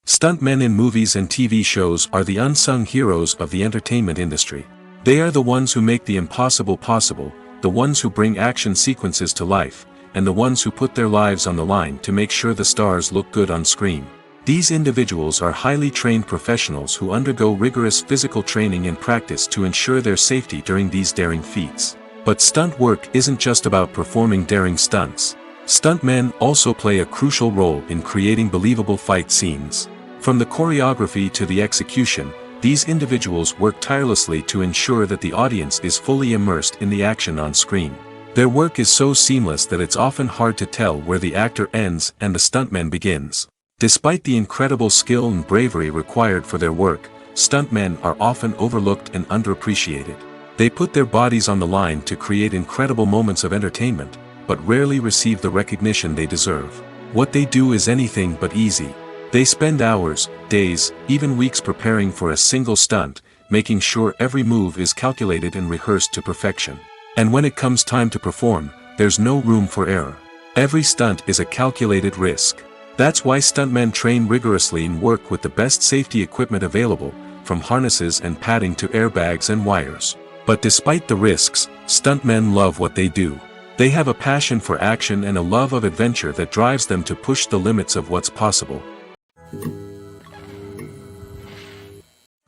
A: Stuntmen in movies and TV shows are the unsung heroes of the entertainment industry. They are the ones who make the impossible possible, the ones who bring action sequences to life, and the ones who put their lives on the line to make sure the stars look good on screen. These individuals are highly trained professionals who undergo rigorous physical training and practice to ensure their safety during these daring feats. But stunt work isn't just about performing daring stunts. Stuntmen also play a crucial role in creating believable fight scenes. From the choreography to the execution, these individuals work tirelessly to ensure that the audience is fully immersed in the action on screen. Their work is so seamless that it's often hard to tell where the actor ends and the stuntman begins. Despite the incredible skill and bravery required for their work, stuntmen are often overlooked and underappreciated. They put their bodies on the line to create incredible moments of entertainment, but rarely receive the recognition they deserve. What they do is anything but easy. They spend hours, days, even weeks preparing for a single stunt, making sure every move is calculated and rehearsed to perfection. And when it comes time to perform, there's no room for error. Every stunt is a calculated risk. That's why stuntmen train rigorously and work with the best safety equipment available, from harnesses and padding to airbags and wires. But despite the risks, stuntmen love what they do. They have a passion for action and a love of adventure that drives them to push the limits of what's possible.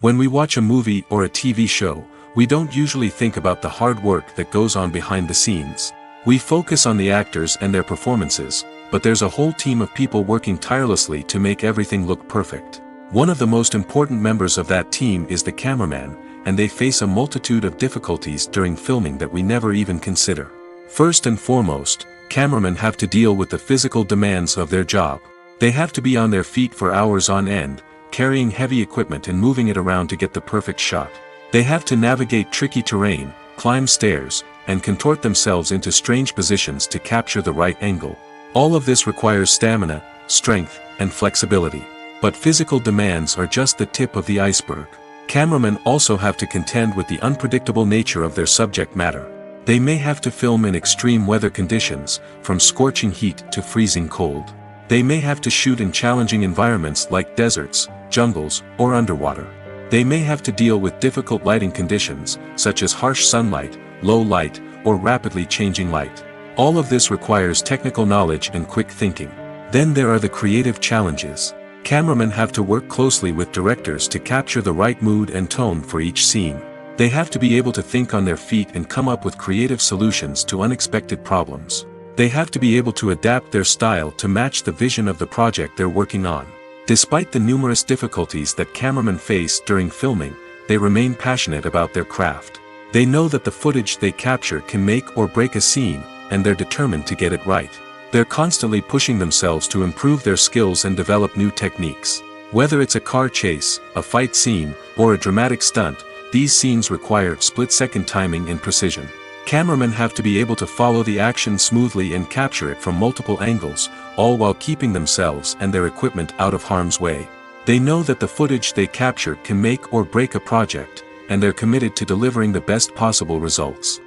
A: When we watch a movie or a TV show, we don't usually think about the hard work that goes on behind the scenes. We focus on the actors and their performances, but there's a whole team of people working tirelessly to make everything look perfect. One of the most important members of that team is the cameraman, and they face a multitude of difficulties during filming that we never even consider. First and foremost, cameramen have to deal with the physical demands of their job. They have to be on their feet for hours on end, carrying heavy equipment and moving it around to get the perfect shot. They have to navigate tricky terrain, climb stairs, and contort themselves into strange positions to capture the right angle. All of this requires stamina, strength, and flexibility. But physical demands are just the tip of the iceberg. Cameramen also have to contend with the unpredictable nature of their subject matter. They may have to film in extreme weather conditions, from scorching heat to freezing cold. They may have to shoot in challenging environments like deserts, jungles, or underwater. They may have to deal with difficult lighting conditions, such as harsh sunlight, low light, or rapidly changing light. All of this requires technical knowledge and quick thinking. Then there are the creative challenges. Cameramen have to work closely with directors to capture the right mood and tone for each scene. They have to be able to think on their feet and come up with creative solutions to unexpected problems. They have to be able to adapt their style to match the vision of the project they're working on. Despite the numerous difficulties that cameramen face during filming, they remain passionate about their craft. They know that the footage they capture can make or break a scene, and they're determined to get it right. They're constantly pushing themselves to improve their skills and develop new techniques. Whether it's a car chase, a fight scene, or a dramatic stunt, these scenes require split-second timing and precision. Cameramen have to be able to follow the action smoothly and capture it from multiple angles, all while keeping themselves and their equipment out of harm's way. They know that the footage they capture can make or break a project, and they're committed to delivering the best possible results.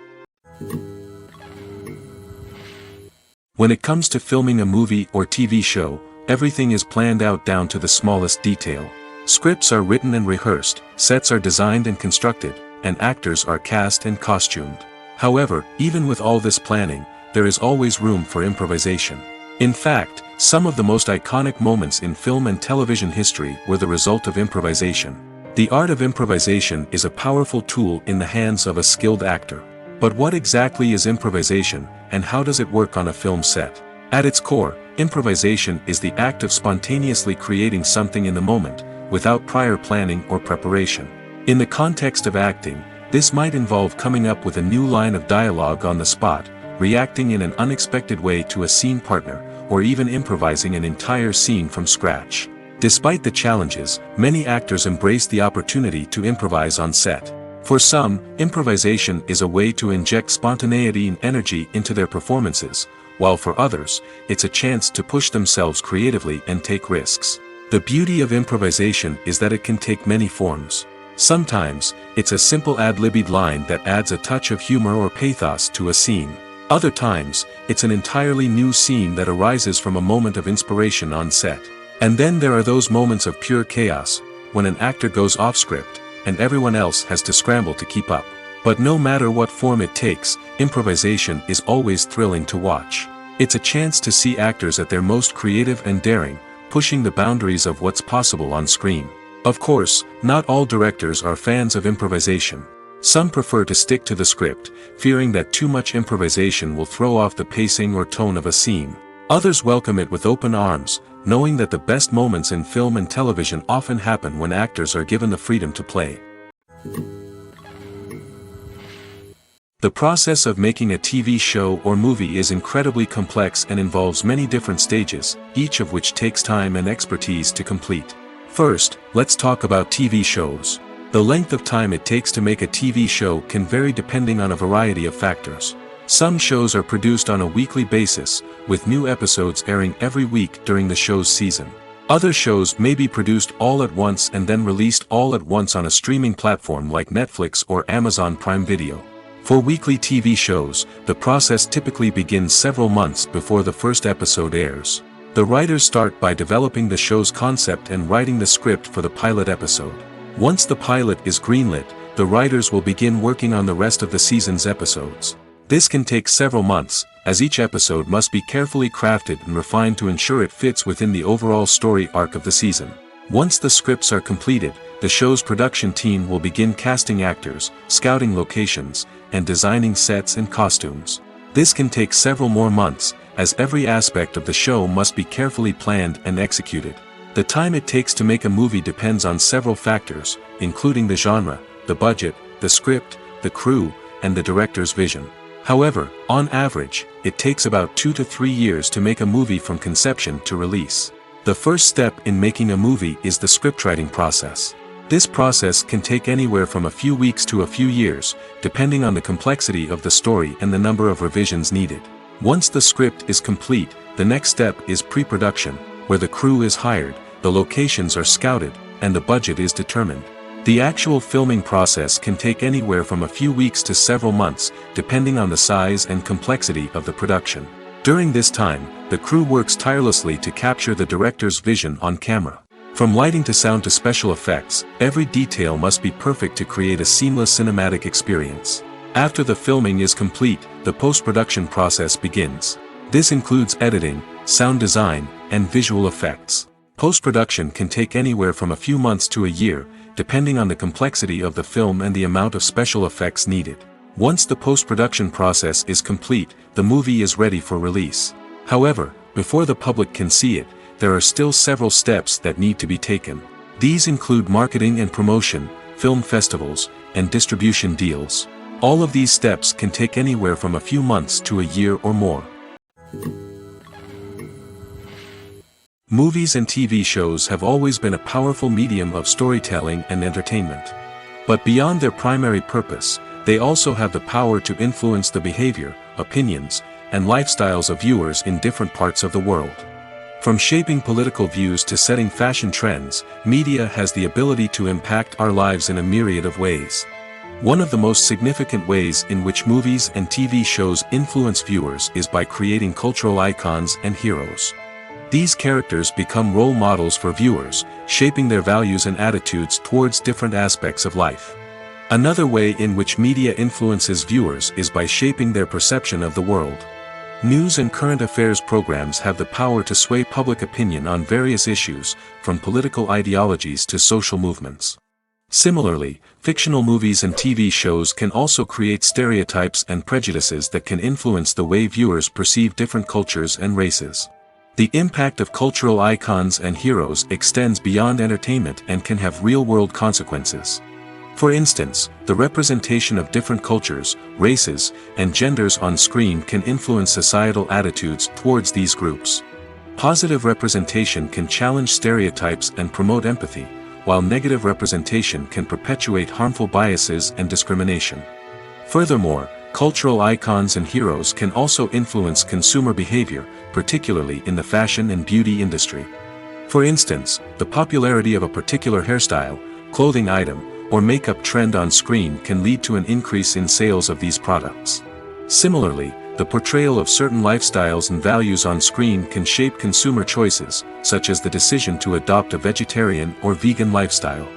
A: When it comes to filming a movie or TV show, everything is planned out down to the smallest detail. Scripts are written and rehearsed, sets are designed and constructed, and actors are cast and costumed. However, even with all this planning, there is always room for improvisation. In fact, some of the most iconic moments in film and television history were the result of improvisation. The art of improvisation is a powerful tool in the hands of a skilled actor. But what exactly is improvisation, and how does it work on a film set? At its core, improvisation is the act of spontaneously creating something in the moment, without prior planning or preparation. In the context of acting, this might involve coming up with a new line of dialogue on the spot, reacting in an unexpected way to a scene partner, or even improvising an entire scene from scratch. Despite the challenges, many actors embrace the opportunity to improvise on set. For some, improvisation is a way to inject spontaneity and energy into their performances, while for others, it's a chance to push themselves creatively and take risks. The beauty of improvisation is that it can take many forms. Sometimes, it's a simple ad-libbed line that adds a touch of humor or pathos to a scene. Other times, it's an entirely new scene that arises from a moment of inspiration on set. And then there are those moments of pure chaos, when an actor goes off script, and everyone else has to scramble to keep up. But no matter what form it takes, improvisation is always thrilling to watch. It's a chance to see actors at their most creative and daring, pushing the boundaries of what's possible on screen. Of course, not all directors are fans of improvisation. Some prefer to stick to the script, fearing that too much improvisation will throw off the pacing or tone of a scene. Others welcome it with open arms, knowing that the best moments in film and television often happen when actors are given the freedom to play. The process of making a TV show or movie is incredibly complex and involves many different stages, each of which takes time and expertise to complete. First, let's talk about TV shows. The length of time it takes to make a TV show can vary depending on a variety of factors. Some shows are produced on a weekly basis, with new episodes airing every week during the show's season. Other shows may be produced all at once and then released all at once on a streaming platform like Netflix or Amazon Prime Video. For weekly TV shows, the process typically begins several months before the first episode airs. The writers start by developing the show's concept and writing the script for the pilot episode. Once the pilot is greenlit, the writers will begin working on the rest of the season's episodes. This can take several months, as each episode must be carefully crafted and refined to ensure it fits within the overall story arc of the season. Once the scripts are completed, the show's production team will begin casting actors, scouting locations, and designing sets and costumes. This can take several more months, as every aspect of the show must be carefully planned and executed. The time it takes to make a movie depends on several factors, including the genre, the budget, the script, the crew, and the director's vision. However, on average, it takes about 2 to 3 years to make a movie from conception to release. The first step in making a movie is the scriptwriting process. This process can take anywhere from a few weeks to a few years, depending on the complexity of the story and the number of revisions needed. Once the script is complete, the next step is pre-production, where the crew is hired, the locations are scouted, and the budget is determined. The actual filming process can take anywhere from a few weeks to several months, depending on the size and complexity of the production. During this time, the crew works tirelessly to capture the director's vision on camera. From lighting to sound to special effects, every detail must be perfect to create a seamless cinematic experience. After the filming is complete, the post-production process begins. This includes editing, sound design, and visual effects. Post-production can take anywhere from a few months to a year, depending on the complexity of the film and the amount of special effects needed. Once the post-production process is complete, the movie is ready for release. However, before the public can see it, there are still several steps that need to be taken. These include marketing and promotion, film festivals, and distribution deals. All of these steps can take anywhere from a few months to a year or more. Movies and TV shows have always been a powerful medium of storytelling and entertainment. But beyond their primary purpose, they also have the power to influence the behavior, opinions, and lifestyles of viewers in different parts of the world. From shaping political views to setting fashion trends, media has the ability to impact our lives in a myriad of ways. One of the most significant ways in which movies and TV shows influence viewers is by creating cultural icons and heroes. These characters become role models for viewers, shaping their values and attitudes towards different aspects of life. Another way in which media influences viewers is by shaping their perception of the world. News and current affairs programs have the power to sway public opinion on various issues, from political ideologies to social movements. Similarly, fictional movies and TV shows can also create stereotypes and prejudices that can influence the way viewers perceive different cultures and races. The impact of cultural icons and heroes extends beyond entertainment and can have real-world consequences. For instance, the representation of different cultures, races, and genders on screen can influence societal attitudes towards these groups. Positive representation can challenge stereotypes and promote empathy, while negative representation can perpetuate harmful biases and discrimination. Furthermore, cultural icons and heroes can also influence consumer behavior, particularly in the fashion and beauty industry. For instance, the popularity of a particular hairstyle, clothing item, or makeup trend on screen can lead to an increase in sales of these products. Similarly, the portrayal of certain lifestyles and values on screen can shape consumer choices, such as the decision to adopt a vegetarian or vegan lifestyle.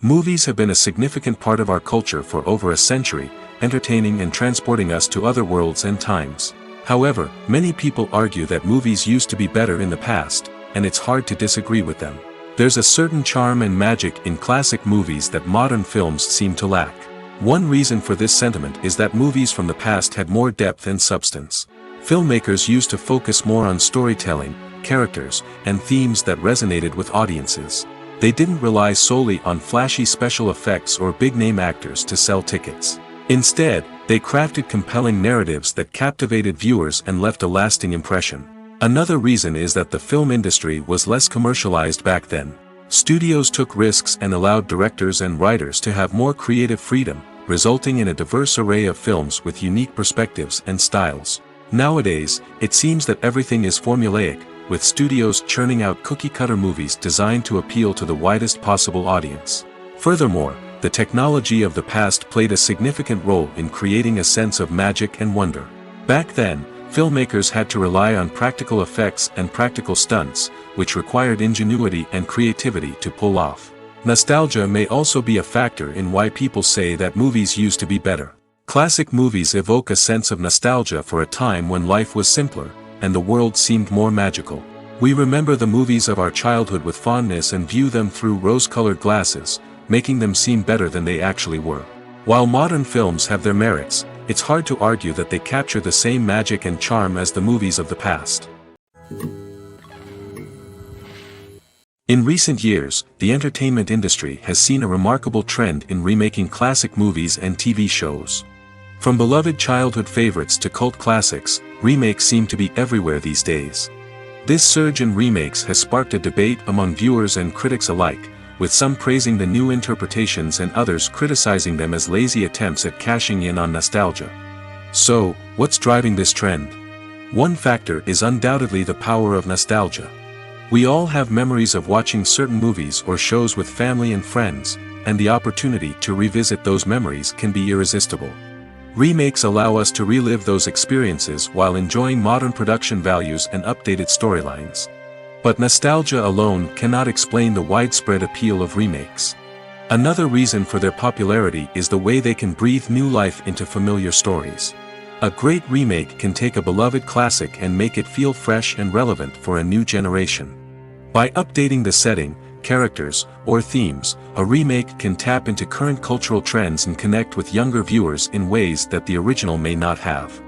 A: Movies have been a significant part of our culture for over a century, entertaining and transporting us to other worlds and times. However, many people argue that movies used to be better in the past, and it's hard to disagree with them. There's a certain charm and magic in classic movies that modern films seem to lack. One reason for this sentiment is that movies from the past had more depth and substance. Filmmakers used to focus more on storytelling, characters, and themes that resonated with audiences. They didn't rely solely on flashy special effects or big-name actors to sell tickets. Instead, they crafted compelling narratives that captivated viewers and left a lasting impression. Another reason is that the film industry was less commercialized back then. Studios took risks and allowed directors and writers to have more creative freedom, resulting in a diverse array of films with unique perspectives and styles. Nowadays, it seems that everything is formulaic, with studios churning out cookie-cutter movies designed to appeal to the widest possible audience. Furthermore, the technology of the past played a significant role in creating a sense of magic and wonder. Back then, filmmakers had to rely on practical effects and practical stunts, which required ingenuity and creativity to pull off. Nostalgia may also be a factor in why people say that movies used to be better. Classic movies evoke a sense of nostalgia for a time when life was simpler, and the world seemed more magical. We remember the movies of our childhood with fondness and view them through rose-colored glasses, making them seem better than they actually were. While modern films have their merits, it's hard to argue that they capture the same magic and charm as the movies of the past. In recent years, the entertainment industry has seen a remarkable trend in remaking classic movies and TV shows. From beloved childhood favorites to cult classics, remakes seem to be everywhere these days. This surge in remakes has sparked a debate among viewers and critics alike, with some praising the new interpretations and others criticizing them as lazy attempts at cashing in on nostalgia. So, what's driving this trend? One factor is undoubtedly the power of nostalgia. We all have memories of watching certain movies or shows with family and friends, and the opportunity to revisit those memories can be irresistible. Remakes allow us to relive those experiences while enjoying modern production values and updated storylines. But nostalgia alone cannot explain the widespread appeal of remakes. Another reason for their popularity is the way they can breathe new life into familiar stories. A great remake can take a beloved classic and make it feel fresh and relevant for a new generation. By updating the setting, characters, or themes, a remake can tap into current cultural trends and connect with younger viewers in ways that the original may not have.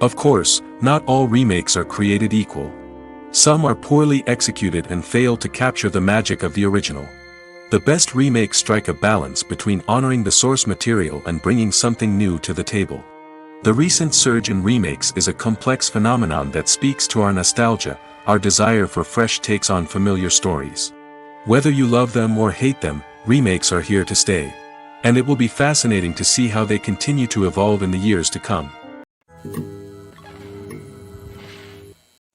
A: Of course, not all remakes are created equal. Some are poorly executed and fail to capture the magic of the original. The best remakes strike a balance between honoring the source material and bringing something new to the table. The recent surge in remakes is a complex phenomenon that speaks to our nostalgia, our desire for fresh takes on familiar stories. Whether you love them or hate them, remakes are here to stay. And it will be fascinating to see how they continue to evolve in the years to come.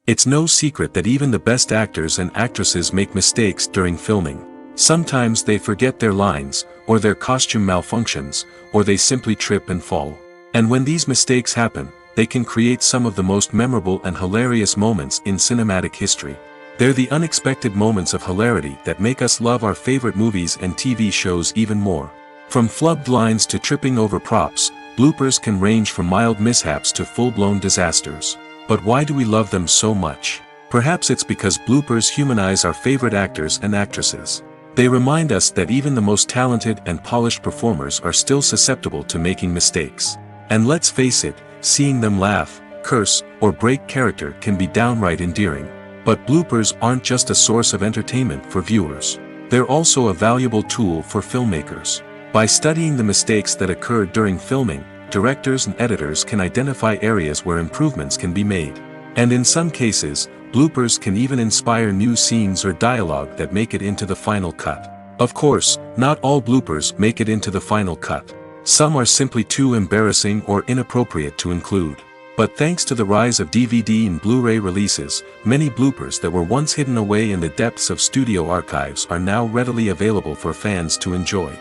A: It's no secret that even the best actors and actresses make mistakes during filming. Sometimes they forget their lines, or their costume malfunctions, or they simply trip and fall. And when these mistakes happen, they can create some of the most memorable and hilarious moments in cinematic history. They're the unexpected moments of hilarity that make us love our favorite movies and TV shows even more. From flubbed lines to tripping over props, bloopers can range from mild mishaps to full-blown disasters. But why do we love them so much? Perhaps it's because bloopers humanize our favorite actors and actresses. They remind us that even the most talented and polished performers are still susceptible to making mistakes. And let's face it, seeing them laugh, curse, or break character can be downright endearing. But bloopers aren't just a source of entertainment for viewers. They're also a valuable tool for filmmakers. By studying the mistakes that occurred during filming, directors and editors can identify areas where improvements can be made. And in some cases, bloopers can even inspire new scenes or dialogue that make it into the final cut. Of course, not all bloopers make it into the final cut. Some are simply too embarrassing or inappropriate to include. But thanks to the rise of DVD and Blu-ray releases, many bloopers that were once hidden away in the depths of studio archives are now readily available for fans to enjoy.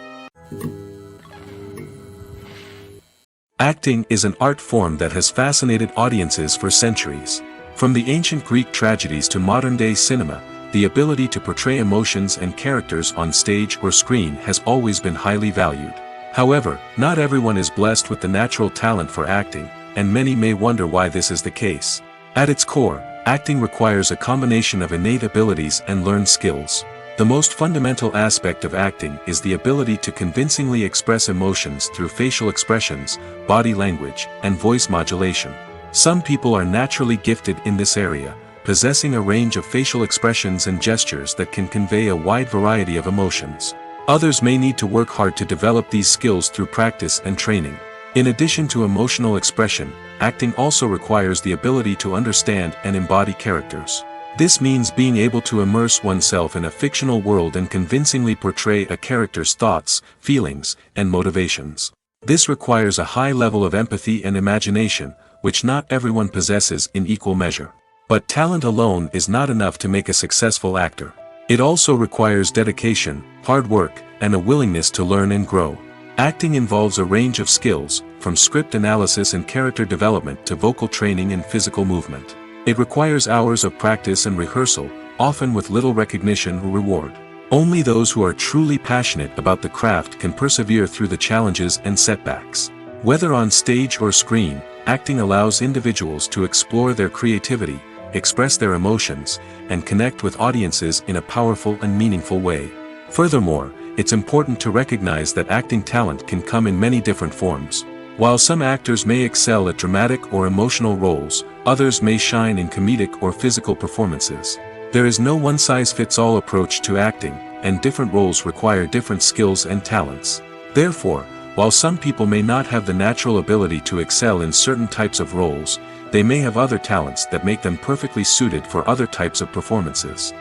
A: Acting is an art form that has fascinated audiences for centuries. From the ancient Greek tragedies to modern-day cinema, the ability to portray emotions and characters on stage or screen has always been highly valued. However, not everyone is blessed with the natural talent for acting, and many may wonder why this is the case. At its core, acting requires a combination of innate abilities and learned skills. The most fundamental aspect of acting is the ability to convincingly express emotions through facial expressions, body language, and voice modulation. Some people are naturally gifted in this area, possessing a range of facial expressions and gestures that can convey a wide variety of emotions. Others may need to work hard to develop these skills through practice and training. In addition to emotional expression, acting also requires the ability to understand and embody characters. This means being able to immerse oneself in a fictional world and convincingly portray a character's thoughts, feelings, and motivations. This requires a high level of empathy and imagination, which not everyone possesses in equal measure. But talent alone is not enough to make a successful actor. It also requires dedication, hard work, and a willingness to learn and grow. Acting involves a range of skills, from script analysis and character development to vocal training and physical movement. It requires hours of practice and rehearsal, often with little recognition or reward. Only those who are truly passionate about the craft can persevere through the challenges and setbacks. Whether on stage or screen, acting allows individuals to explore their creativity, express their emotions, and connect with audiences in a powerful and meaningful way. Furthermore, it's important to recognize that acting talent can come in many different forms. While some actors may excel at dramatic or emotional roles, others may shine in comedic or physical performances. There is no one-size-fits-all approach to acting, and different roles require different skills and talents. Therefore, while some people may not have the natural ability to excel in certain types of roles, they may have other talents that make them perfectly suited for other types of performances.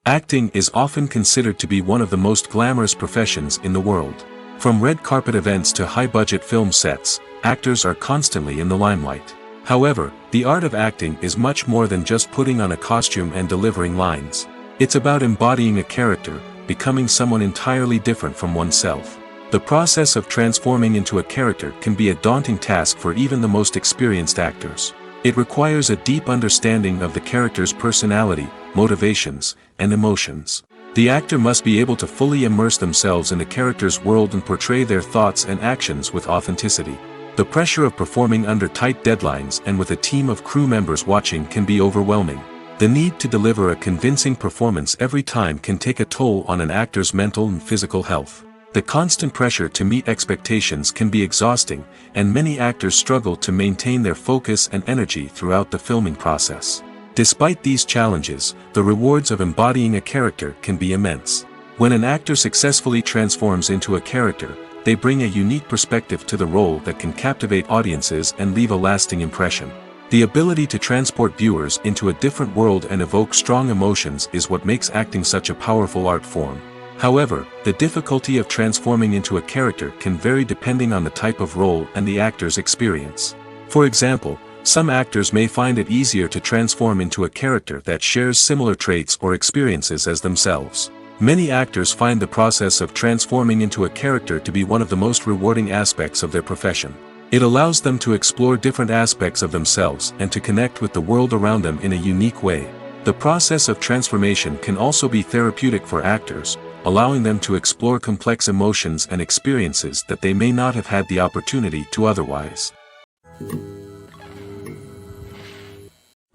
A: Acting is often considered to be one of the most glamorous professions in the world. From red carpet events to high-budget film sets, actors are constantly in the limelight. However, the art of acting is much more than just putting on a costume and delivering lines. It's about embodying a character, becoming someone entirely different from oneself. The process of transforming into a character can be a daunting task for even the most experienced actors. It requires a deep understanding of the character's personality, motivations, and emotions. The actor must be able to fully immerse themselves in the character's world and portray their thoughts and actions with authenticity. The pressure of performing under tight deadlines and with a team of crew members watching can be overwhelming. The need to deliver a convincing performance every time can take a toll on an actor's mental and physical health. The constant pressure to meet expectations can be exhausting, and many actors struggle to maintain their focus and energy throughout the filming process. Despite these challenges, the rewards of embodying a character can be immense. When an actor successfully transforms into a character, they bring a unique perspective to the role that can captivate audiences and leave a lasting impression. The ability to transport viewers into a different world and evoke strong emotions is what makes acting such a powerful art form. However, the difficulty of transforming into a character can vary depending on the type of role and the actor's experience. For example, some actors may find it easier to transform into a character that shares similar traits or experiences as themselves. Many actors find the process of transforming into a character to be one of the most rewarding aspects of their profession. It allows them to explore different aspects of themselves and to connect with the world around them in a unique way. The process of transformation can also be therapeutic for actors, allowing them to explore complex emotions and experiences that they may not have had the opportunity to otherwise.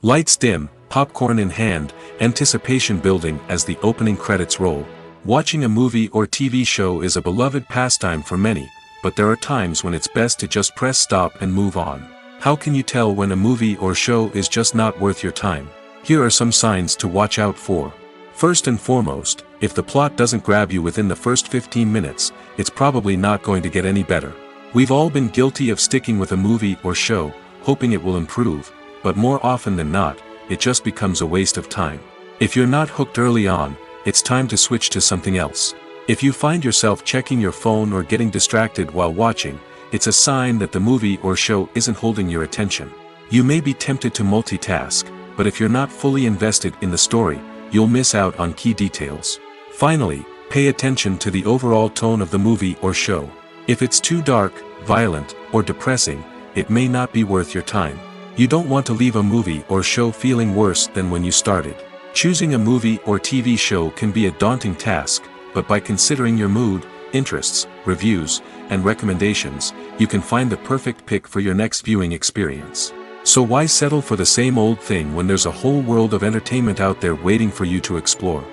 A: Lights dim, popcorn in hand, anticipation building as the opening credits roll. Watching a movie or TV show is a beloved pastime for many, but there are times when it's best to just press stop and move on. How can you tell when a movie or show is just not worth your time? Here are some signs to watch out for. First and foremost, if the plot doesn't grab you within the first 15 minutes, it's probably not going to get any better. We've all been guilty of sticking with a movie or show, hoping it will improve, but more often than not, it just becomes a waste of time. If you're not hooked early on, it's time to switch to something else. If you find yourself checking your phone or getting distracted while watching, it's a sign that the movie or show isn't holding your attention. You may be tempted to multitask, but if you're not fully invested in the story, you'll miss out on key details. Finally, pay attention to the overall tone of the movie or show. If it's too dark, violent, or depressing, it may not be worth your time. You don't want to leave a movie or show feeling worse than when you started. Choosing a movie or TV show can be a daunting task, but by considering your mood, interests, reviews, and recommendations, you can find the perfect pick for your next viewing experience. So why settle for the same old thing when there's a whole world of entertainment out there waiting for you to explore?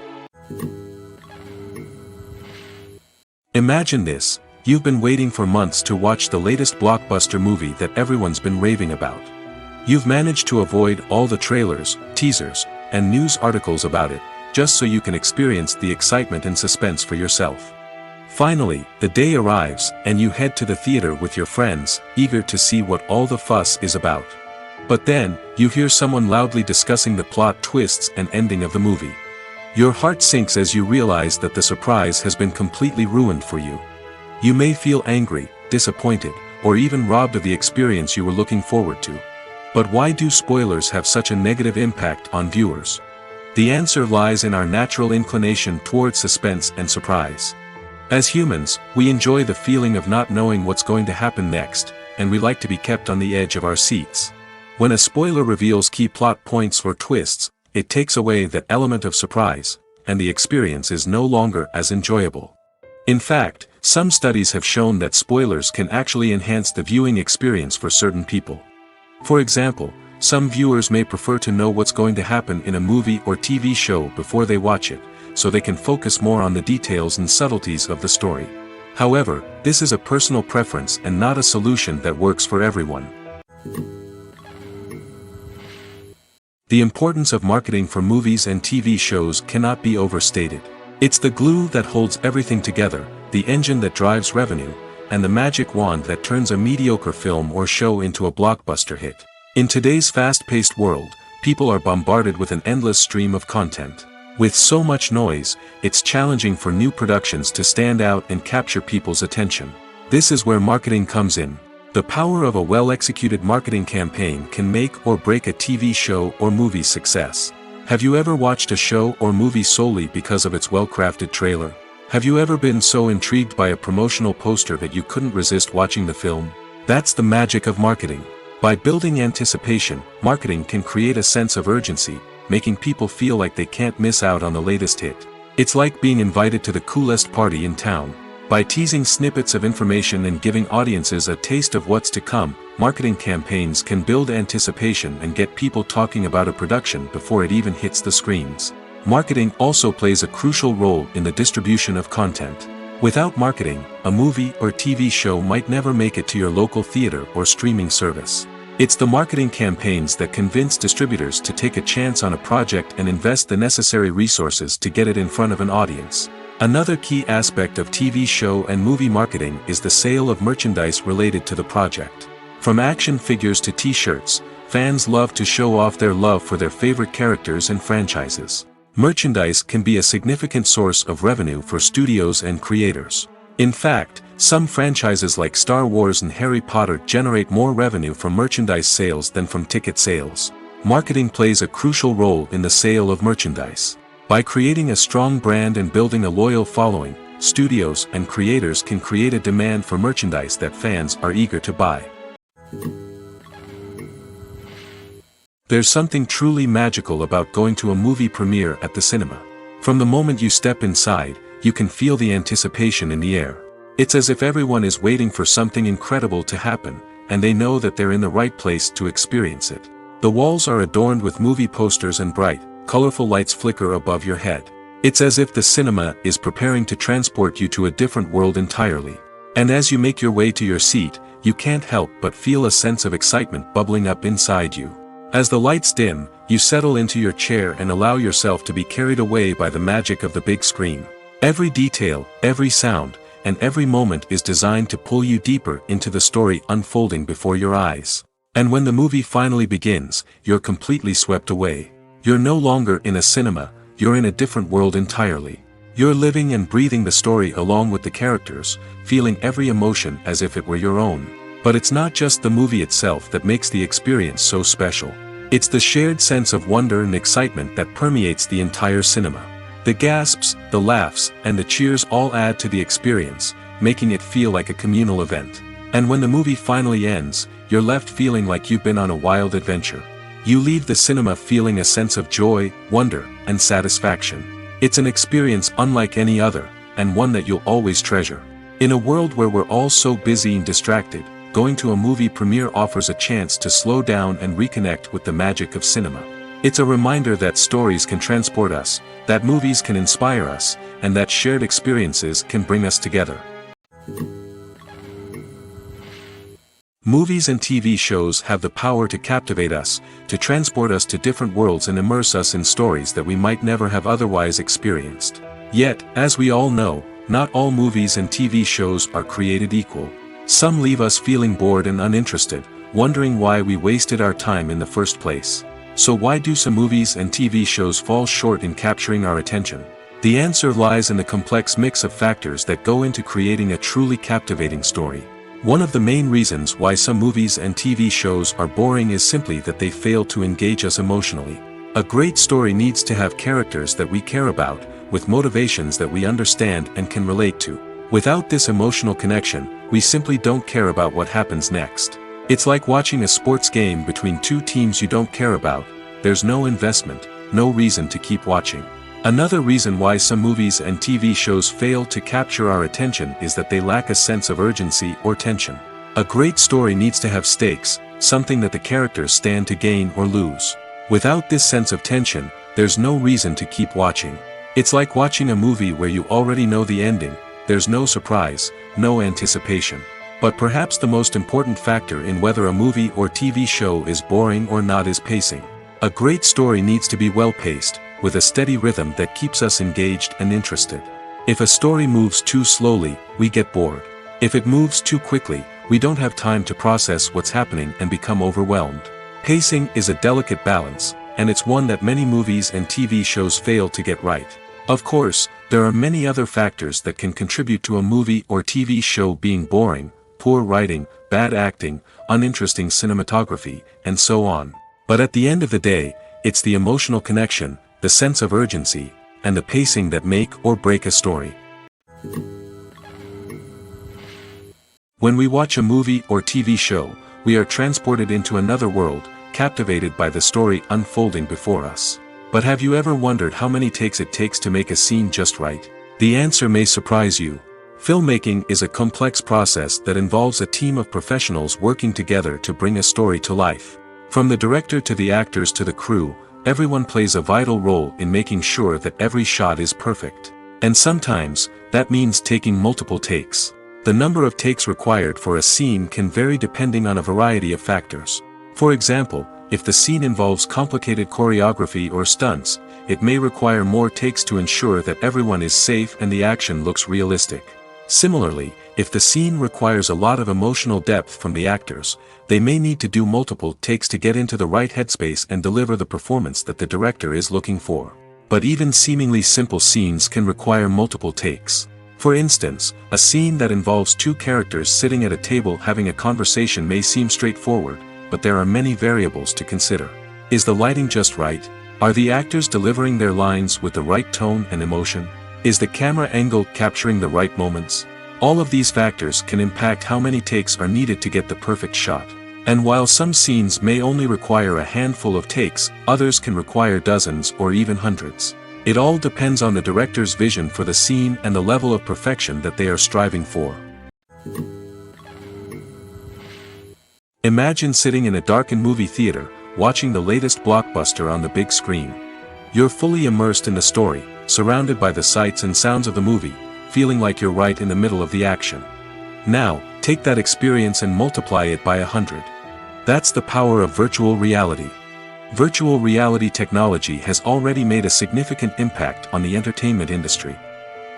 A: Imagine this: you've been waiting for months to watch the latest blockbuster movie that everyone's been raving about. You've managed to avoid all the trailers, teasers, and news articles about it, just so you can experience the excitement and suspense for yourself. Finally, the day arrives, and you head to the theater with your friends, eager to see what all the fuss is about. But then, you hear someone loudly discussing the plot twists and ending of the movie. Your heart sinks as you realize that the surprise has been completely ruined for you. You may feel angry, disappointed, or even robbed of the experience you were looking forward to. But why do spoilers have such a negative impact on viewers? The answer lies in our natural inclination towards suspense and surprise. As humans, we enjoy the feeling of not knowing what's going to happen next, and we like to be kept on the edge of our seats. When a spoiler reveals key plot points or twists, it takes away that element of surprise, and the experience is no longer as enjoyable. In fact, some studies have shown that spoilers can actually enhance the viewing experience for certain people. For example, some viewers may prefer to know what's going to happen in a movie or TV show before they watch it, so they can focus more on the details and subtleties of the story. However, this is a personal preference and not a solution that works for everyone. The importance of marketing for movies and TV shows cannot be overstated. It's the glue that holds everything together, the engine that drives revenue, and the magic wand that turns a mediocre film or show into a blockbuster hit. In today's fast-paced world, people are bombarded with an endless stream of content. With so much noise, it's challenging for new productions to stand out and capture people's attention. This is where marketing comes in. The power of a well-executed marketing campaign can make or break a TV show or movie's success. Have you ever watched a show or movie solely because of its well-crafted trailer? Have you ever been so intrigued by a promotional poster that you couldn't resist watching the film? That's the magic of marketing. By building anticipation, marketing can create a sense of urgency, making people feel like they can't miss out on the latest hit. It's like being invited to the coolest party in town. By teasing snippets of information and giving audiences a taste of what's to come, marketing campaigns can build anticipation and get people talking about a production before it even hits the screens. Marketing also plays a crucial role in the distribution of content. Without marketing, a movie or TV show might never make it to your local theater or streaming service. It's the marketing campaigns that convince distributors to take a chance on a project and invest the necessary resources to get it in front of an audience. Another key aspect of TV show and movie marketing is the sale of merchandise related to the project. From action figures to t-shirts, fans love to show off their love for their favorite characters and franchises. Merchandise can be a significant source of revenue for studios and creators. In fact, some franchises like Star Wars and Harry Potter generate more revenue from merchandise sales than from ticket sales. Marketing plays a crucial role in the sale of merchandise. By creating a strong brand and building a loyal following, studios and creators can create a demand for merchandise that fans are eager to buy. There's something truly magical about going to a movie premiere at the cinema. From the moment you step inside, you can feel the anticipation in the air. It's as if everyone is waiting for something incredible to happen, and they know that they're in the right place to experience it. The walls are adorned with movie posters and bright, colorful lights flicker above your head. It's as if the cinema is preparing to transport you to a different world entirely. And as you make your way to your seat, you can't help but feel a sense of excitement bubbling up inside you. As the lights dim, you settle into your chair and allow yourself to be carried away by the magic of the big screen. Every detail, every sound, and every moment is designed to pull you deeper into the story unfolding before your eyes. And when the movie finally begins, you're completely swept away. You're no longer in a cinema, you're in a different world entirely. You're living and breathing the story along with the characters, feeling every emotion as if it were your own. But it's not just the movie itself that makes the experience so special. It's the shared sense of wonder and excitement that permeates the entire cinema. The gasps, the laughs, and the cheers all add to the experience, making it feel like a communal event. And when the movie finally ends, you're left feeling like you've been on a wild adventure. You leave the cinema feeling a sense of joy, wonder, and satisfaction. It's an experience unlike any other, and one that you'll always treasure. In a world where we're all so busy and distracted, going to a movie premiere offers a chance to slow down and reconnect with the magic of cinema. It's a reminder that stories can transport us, that movies can inspire us, and that shared experiences can bring us together. Movies and TV shows have the power to captivate us, to transport us to different worlds and immerse us in stories that we might never have otherwise experienced. Yet, as we all know, not all movies and TV shows are created equal. Some leave us feeling bored and uninterested, wondering why we wasted our time in the first place. So why do some movies and TV shows fall short in capturing our attention? The answer lies in the complex mix of factors that go into creating a truly captivating story. One of the main reasons why some movies and TV shows are boring is simply that they fail to engage us emotionally. A great story needs to have characters that we care about, with motivations that we understand and can relate to. Without this emotional connection, we simply don't care about what happens next. It's like watching a sports game between two teams you don't care about. There's no investment, no reason to keep watching. Another reason why some movies and TV shows fail to capture our attention is that they lack a sense of urgency or tension. A great story needs to have stakes, something that the characters stand to gain or lose. Without this sense of tension, there's no reason to keep watching. It's like watching a movie where you already know the ending. There's no surprise, no anticipation. But perhaps the most important factor in whether a movie or TV show is boring or not is pacing. A great story needs to be well-paced, with a steady rhythm that keeps us engaged and interested. If a story moves too slowly, we get bored. If it moves too quickly, we don't have time to process what's happening and become overwhelmed. Pacing is a delicate balance, and it's one that many movies and TV shows fail to get right. Of course, there are many other factors that can contribute to a movie or TV show being boring: poor writing, bad acting, uninteresting cinematography, and so on. But at the end of the day, it's the emotional connection, the sense of urgency, and the pacing that make or break a story. When we watch a movie or TV show, we are transported into another world, captivated by the story unfolding before us. But have you ever wondered how many takes it takes to make a scene just right? The answer may surprise you. Filmmaking is a complex process that involves a team of professionals working together to bring a story to life. From the director to the actors to the crew, everyone plays a vital role in making sure that every shot is perfect. And sometimes, that means taking multiple takes. The number of takes required for a scene can vary depending on a variety of factors. For example, if the scene involves complicated choreography or stunts, it may require more takes to ensure that everyone is safe and the action looks realistic. Similarly, if the scene requires a lot of emotional depth from the actors, they may need to do multiple takes to get into the right headspace and deliver the performance that the director is looking for. But even seemingly simple scenes can require multiple takes. For instance, a scene that involves two characters sitting at a table having a conversation may seem straightforward, but there are many variables to consider. Is the lighting just right? Are the actors delivering their lines with the right tone and emotion? Is the camera angle capturing the right moments? All of these factors can impact how many takes are needed to get the perfect shot. And while some scenes may only require a handful of takes, others can require dozens or even hundreds. It all depends on the director's vision for the scene and the level of perfection that they are striving for. Imagine sitting in a darkened movie theater, watching the latest blockbuster on the big screen. You're fully immersed in the story, surrounded by the sights and sounds of the movie, feeling like you're right in the middle of the action. Now, take that experience and multiply it by 100. That's the power of virtual reality. Virtual reality technology has already made a significant impact on the entertainment industry.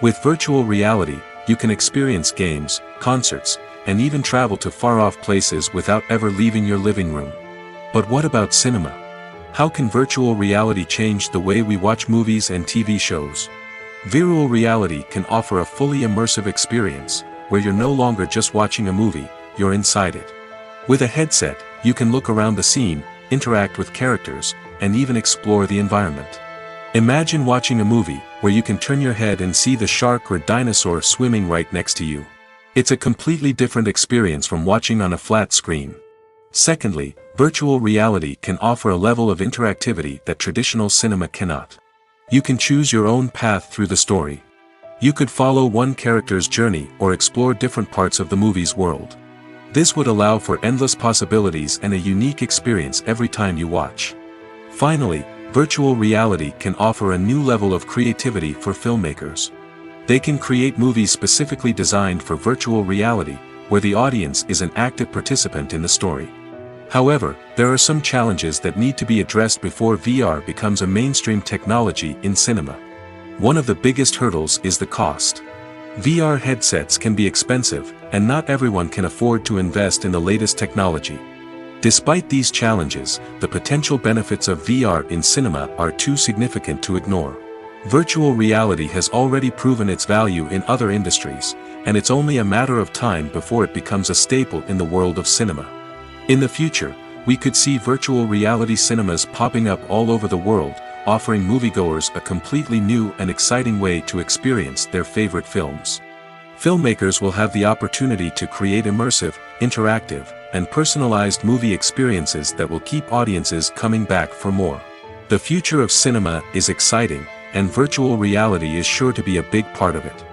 A: With virtual reality, you can experience games, concerts, and even travel to far-off places without ever leaving your living room. But what about cinema? How can virtual reality change the way we watch movies and TV shows? Virtual reality can offer a fully immersive experience, where you're no longer just watching a movie, you're inside it. With a headset, you can look around the scene, interact with characters, and even explore the environment. Imagine watching a movie, where you can turn your head and see the shark or dinosaur swimming right next to you. It's a completely different experience from watching on a flat screen. Secondly, virtual reality can offer a level of interactivity that traditional cinema cannot. You can choose your own path through the story. You could follow one character's journey or explore different parts of the movie's world. This would allow for endless possibilities and a unique experience every time you watch. Finally, virtual reality can offer a new level of creativity for filmmakers. They can create movies specifically designed for virtual reality, where the audience is an active participant in the story. However, there are some challenges that need to be addressed before VR becomes a mainstream technology in cinema. One of the biggest hurdles is the cost. VR headsets can be expensive, and not everyone can afford to invest in the latest technology. Despite these challenges, the potential benefits of VR in cinema are too significant to ignore. Virtual reality has already proven its value in other industries, and it's only a matter of time before it becomes a staple in the world of cinema. In the future, we could see virtual reality cinemas popping up all over the world, offering moviegoers a completely new and exciting way to experience their favorite films. Filmmakers will have the opportunity to create immersive, interactive, and personalized movie experiences that will keep audiences coming back for more. The future of cinema is exciting, and virtual reality is sure to be a big part of it.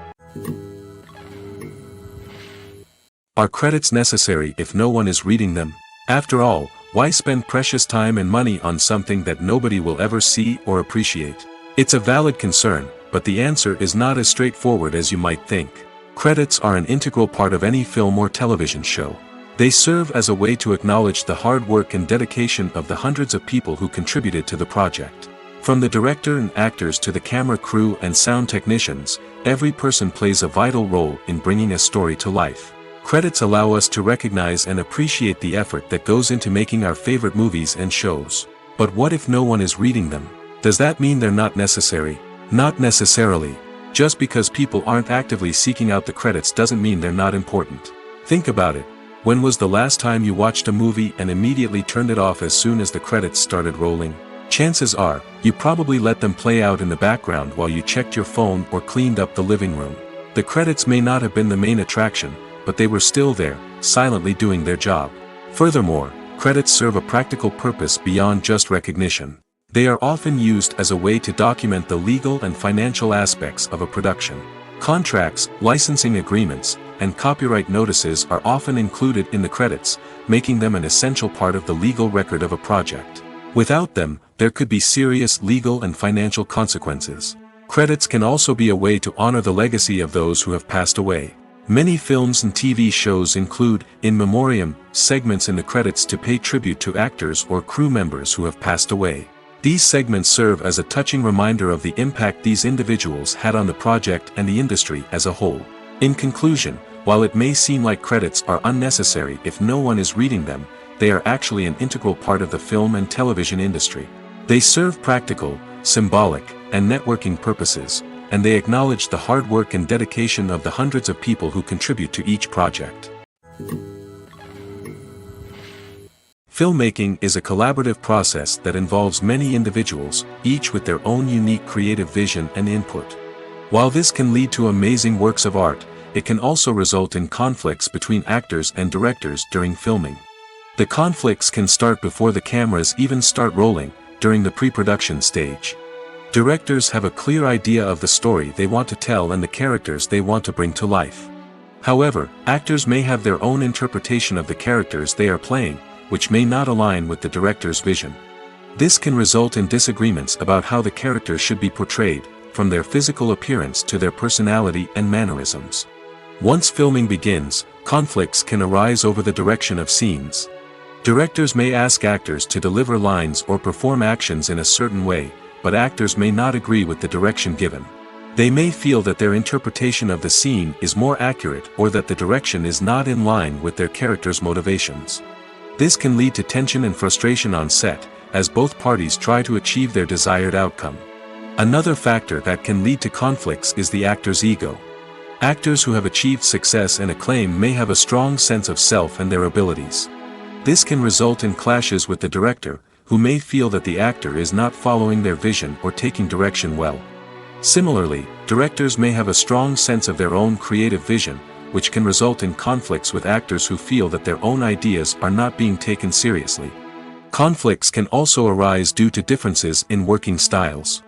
A: Are credits necessary if no one is reading them? After all, why spend precious time and money on something that nobody will ever see or appreciate? It's a valid concern, but the answer is not as straightforward as you might think. Credits are an integral part of any film or television show. They serve as a way to acknowledge the hard work and dedication of the hundreds of people who contributed to the project. From the director and actors to the camera crew and sound technicians, every person plays a vital role in bringing a story to life. Credits allow us to recognize and appreciate the effort that goes into making our favorite movies and shows. But what if no one is reading them? Does that mean they're not necessary? Not necessarily. Just because people aren't actively seeking out the credits doesn't mean they're not important. Think about it. When was the last time you watched a movie and immediately turned it off as soon as the credits started rolling? Chances are, you probably let them play out in the background while you checked your phone or cleaned up the living room. The credits may not have been the main attraction, but they were still there, silently doing their job. Furthermore, credits serve a practical purpose beyond just recognition. They are often used as a way to document the legal and financial aspects of a production. Contracts, licensing agreements, and copyright notices are often included in the credits, making them an essential part of the legal record of a project. Without them, there could be serious legal and financial consequences. Credits can also be a way to honor the legacy of those who have passed away. Many films and TV shows include, in memoriam, segments in the credits to pay tribute to actors or crew members who have passed away. These segments serve as a touching reminder of the impact these individuals had on the project and the industry as a whole. In conclusion, while it may seem like credits are unnecessary if no one is reading them, they are actually an integral part of the film and television industry. They serve practical, symbolic, and networking purposes, and they acknowledge the hard work and dedication of the hundreds of people who contribute to each project. Filmmaking is a collaborative process that involves many individuals, each with their own unique creative vision and input. While this can lead to amazing works of art, it can also result in conflicts between actors and directors during filming. The conflicts can start before the cameras even start rolling, during the pre-production stage. Directors have a clear idea of the story they want to tell and the characters they want to bring to life. However, actors may have their own interpretation of the characters they are playing, which may not align with the director's vision. This can result in disagreements about how the characters should be portrayed, from their physical appearance to their personality and mannerisms. Once filming begins, conflicts can arise over the direction of scenes. Directors may ask actors to deliver lines or perform actions in a certain way, but actors may not agree with the direction given. They may feel that their interpretation of the scene is more accurate or that the direction is not in line with their character's motivations. This can lead to tension and frustration on set, as both parties try to achieve their desired outcome. Another factor that can lead to conflicts is the actor's ego. Actors who have achieved success and acclaim may have a strong sense of self and their abilities. This can result in clashes with the director, who may feel that the actor is not following their vision or taking direction well. Similarly, directors may have a strong sense of their own creative vision, which can result in conflicts with actors who feel that their own ideas are not being taken seriously. Conflicts can also arise due to differences in working styles.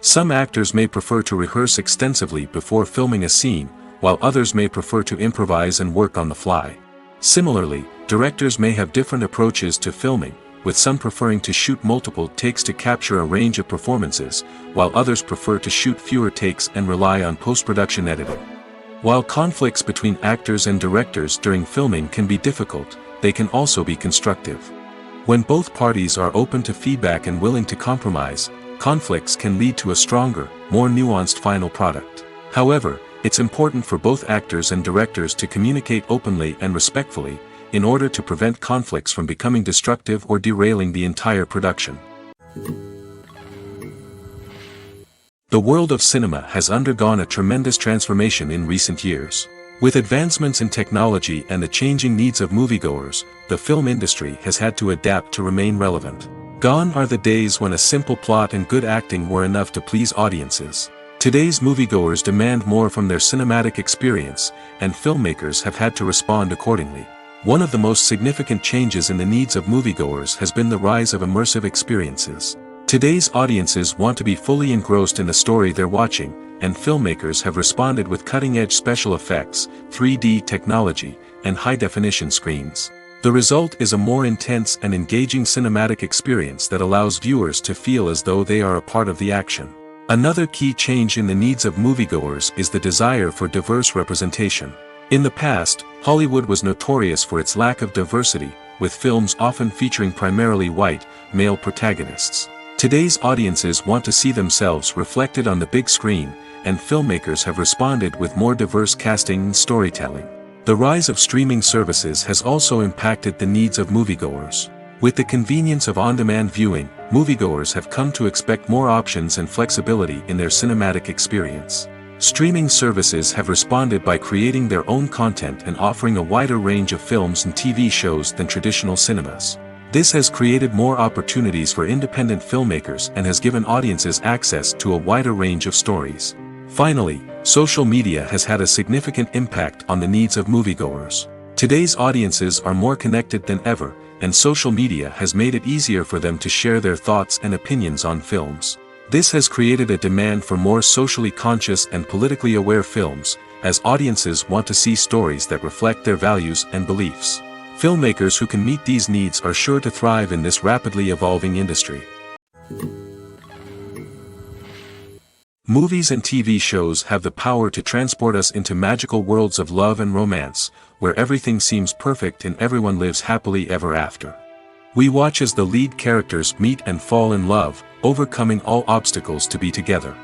A: Some actors may prefer to rehearse extensively before filming a scene, while others may prefer to improvise and work on the fly. Similarly, directors may have different approaches to filming, with some preferring to shoot multiple takes to capture a range of performances, while others prefer to shoot fewer takes and rely on post-production editing. While conflicts between actors and directors during filming can be difficult, they can also be constructive. When both parties are open to feedback and willing to compromise, conflicts can lead to a stronger, more nuanced final product. However, it's important for both actors and directors to communicate openly and respectfully, in order to prevent conflicts from becoming destructive or derailing the entire production. The world of cinema has undergone a tremendous transformation in recent years. With advancements in technology and the changing needs of moviegoers, the film industry has had to adapt to remain relevant. Gone are the days when a simple plot and good acting were enough to please audiences. Today's moviegoers demand more from their cinematic experience, and filmmakers have had to respond accordingly. One of the most significant changes in the needs of moviegoers has been the rise of immersive experiences. Today's audiences want to be fully engrossed in the story they're watching, and filmmakers have responded with cutting-edge special effects, 3D technology, and high-definition screens. The result is a more intense and engaging cinematic experience that allows viewers to feel as though they are a part of the action. Another key change in the needs of moviegoers is the desire for diverse representation. In the past, Hollywood was notorious for its lack of diversity, with films often featuring primarily white, male protagonists. Today's audiences want to see themselves reflected on the big screen, and filmmakers have responded with more diverse casting and storytelling. The rise of streaming services has also impacted the needs of moviegoers. With the convenience of on-demand viewing, moviegoers have come to expect more options and flexibility in their cinematic experience. Streaming services have responded by creating their own content and offering a wider range of films and TV shows than traditional cinemas. This has created more opportunities for independent filmmakers and has given audiences access to a wider range of stories. Finally, social media has had a significant impact on the needs of moviegoers. Today's audiences are more connected than ever, and social media has made it easier for them to share their thoughts and opinions on films. This has created a demand for more socially conscious and politically aware films, as audiences want to see stories that reflect their values and beliefs. Filmmakers who can meet these needs are sure to thrive in this rapidly evolving industry. Movies and TV shows have the power to transport us into magical worlds of love and romance, where everything seems perfect and everyone lives happily ever after. We watch as the lead characters meet and fall in love, overcoming all obstacles to be together.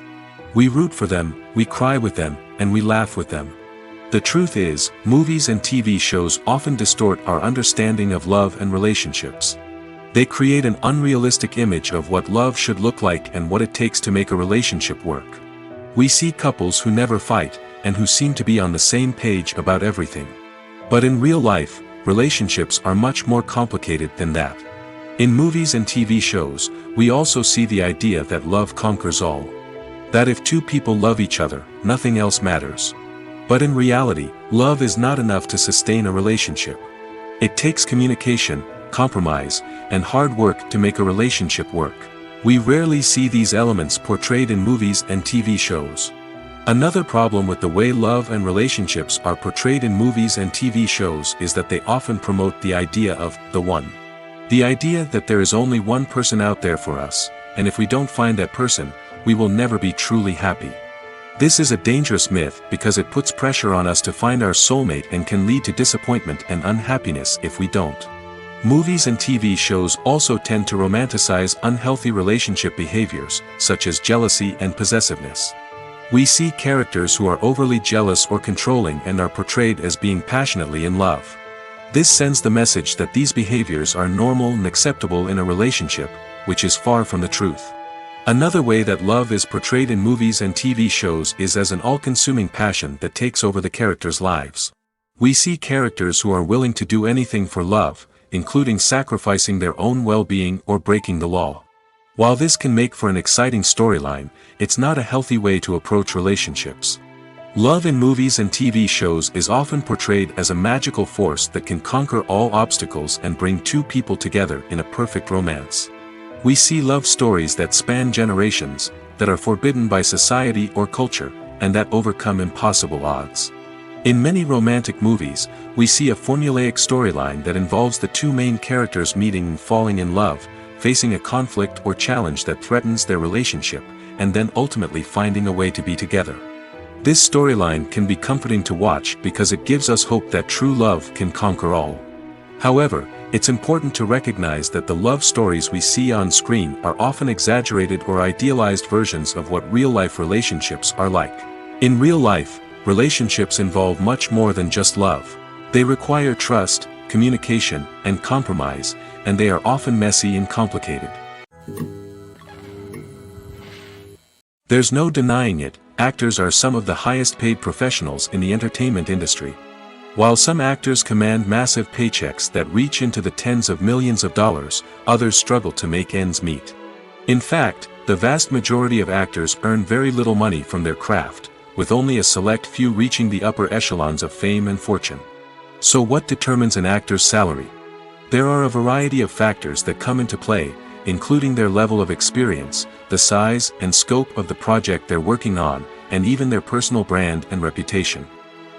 A: We root for them, we cry with them, and we laugh with them. The truth is, movies and TV shows often distort our understanding of love and relationships. They create an unrealistic image of what love should look like and what it takes to make a relationship work. We see couples who never fight, and who seem to be on the same page about everything. But in real life, relationships are much more complicated than that. In movies and TV shows, we also see the idea that love conquers all. That if two people love each other, nothing else matters. But in reality, love is not enough to sustain a relationship. It takes communication, compromise, and hard work to make a relationship work. We rarely see these elements portrayed in movies and TV shows. Another problem with the way love and relationships are portrayed in movies and TV shows is that they often promote the idea of the one. The idea that there is only one person out there for us, and if we don't find that person, we will never be truly happy. This is a dangerous myth because it puts pressure on us to find our soulmate and can lead to disappointment and unhappiness if we don't. Movies and TV shows also tend to romanticize unhealthy relationship behaviors, such as jealousy and possessiveness. We see characters who are overly jealous or controlling and are portrayed as being passionately in love. This sends the message that these behaviors are normal and acceptable in a relationship, which is far from the truth. Another way that love is portrayed in movies and TV shows is as an all-consuming passion that takes over the characters' lives. We see characters who are willing to do anything for love, including sacrificing their own well-being or breaking the law. While this can make for an exciting storyline, it's not a healthy way to approach relationships. Love in movies and TV shows is often portrayed as a magical force that can conquer all obstacles and bring two people together in a perfect romance. We see love stories that span generations, that are forbidden by society or culture, and that overcome impossible odds. In many romantic movies, we see a formulaic storyline that involves the two main characters meeting and falling in love, facing a conflict or challenge that threatens their relationship, and then ultimately finding a way to be together. This storyline can be comforting to watch because it gives us hope that true love can conquer all. However, it's important to recognize that the love stories we see on screen are often exaggerated or idealized versions of what real-life relationships are like. In real life, relationships involve much more than just love. They require trust, communication, and compromise, and they are often messy and complicated. There's no denying it, actors are some of the highest-paid professionals in the entertainment industry. While some actors command massive paychecks that reach into the tens of millions of dollars, others struggle to make ends meet. In fact, the vast majority of actors earn very little money from their craft, with only a select few reaching the upper echelons of fame and fortune. So what determines an actor's salary? There are a variety of factors that come into play, including their level of experience, the size and scope of the project they're working on, and even their personal brand and reputation.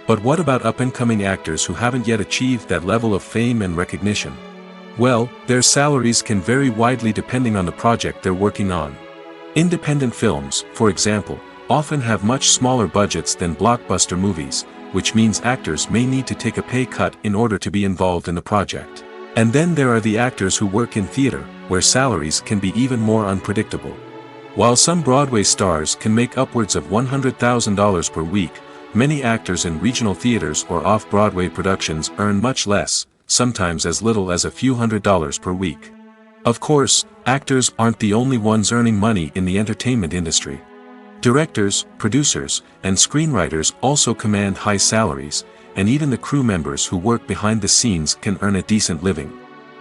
A: But what about up-and-coming actors who haven't yet achieved that level of fame and recognition? Well, their salaries can vary widely depending on the project they're working on. Independent films, for example, often have much smaller budgets than blockbuster movies, which means actors may need to take a pay cut in order to be involved in the project. And then there are the actors who work in theater, where salaries can be even more unpredictable. While some Broadway stars can make upwards of $100,000 per week, many actors in regional theaters or off-Broadway productions earn much less, sometimes as little as a few $100s per week. Of course, actors aren't the only ones earning money in the entertainment industry. Directors, producers, and screenwriters also command high salaries, and even the crew members who work behind the scenes can earn a decent living.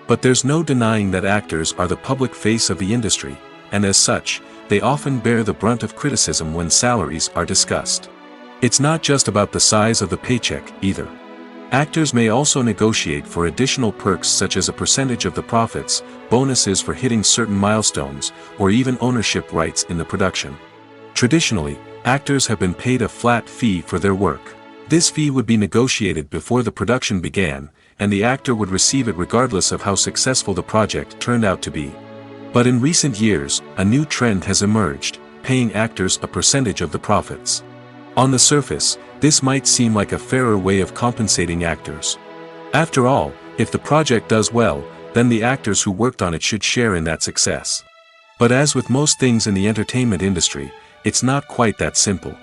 A: But there's no denying that actors are the public face of the industry, and as such, they often bear the brunt of criticism when salaries are discussed. It's not just about the size of the paycheck, either. Actors may also negotiate for additional perks such as a percentage of the profits, bonuses for hitting certain milestones, or even ownership rights in the production. Traditionally, actors have been paid a flat fee for their work. This fee would be negotiated before the production began, and the actor would receive it regardless of how successful the project turned out to be. But in recent years, a new trend has emerged, paying actors a percentage of the profits. On the surface, this might seem like a fairer way of compensating actors. After all, if the project does well, then the actors who worked on it should share in that success. But as with most things in the entertainment industry, it's not quite that simple.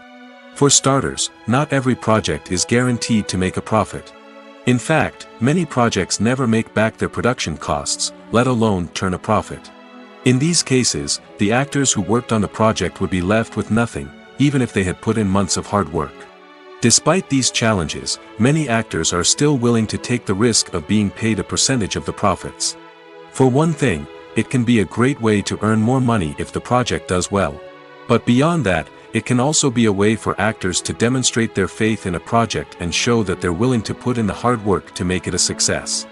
A: For starters, not every project is guaranteed to make a profit. In fact, many projects never make back their production costs, let alone turn a profit. In these cases, the actors who worked on the project would be left with nothing, even if they had put in months of hard work. Despite these challenges, many actors are still willing to take the risk of being paid a percentage of the profits. For one thing, it can be a great way to earn more money if the project does well. But beyond that, it can also be a way for actors to demonstrate their faith in a project and show that they're willing to put in the hard work to make it a success.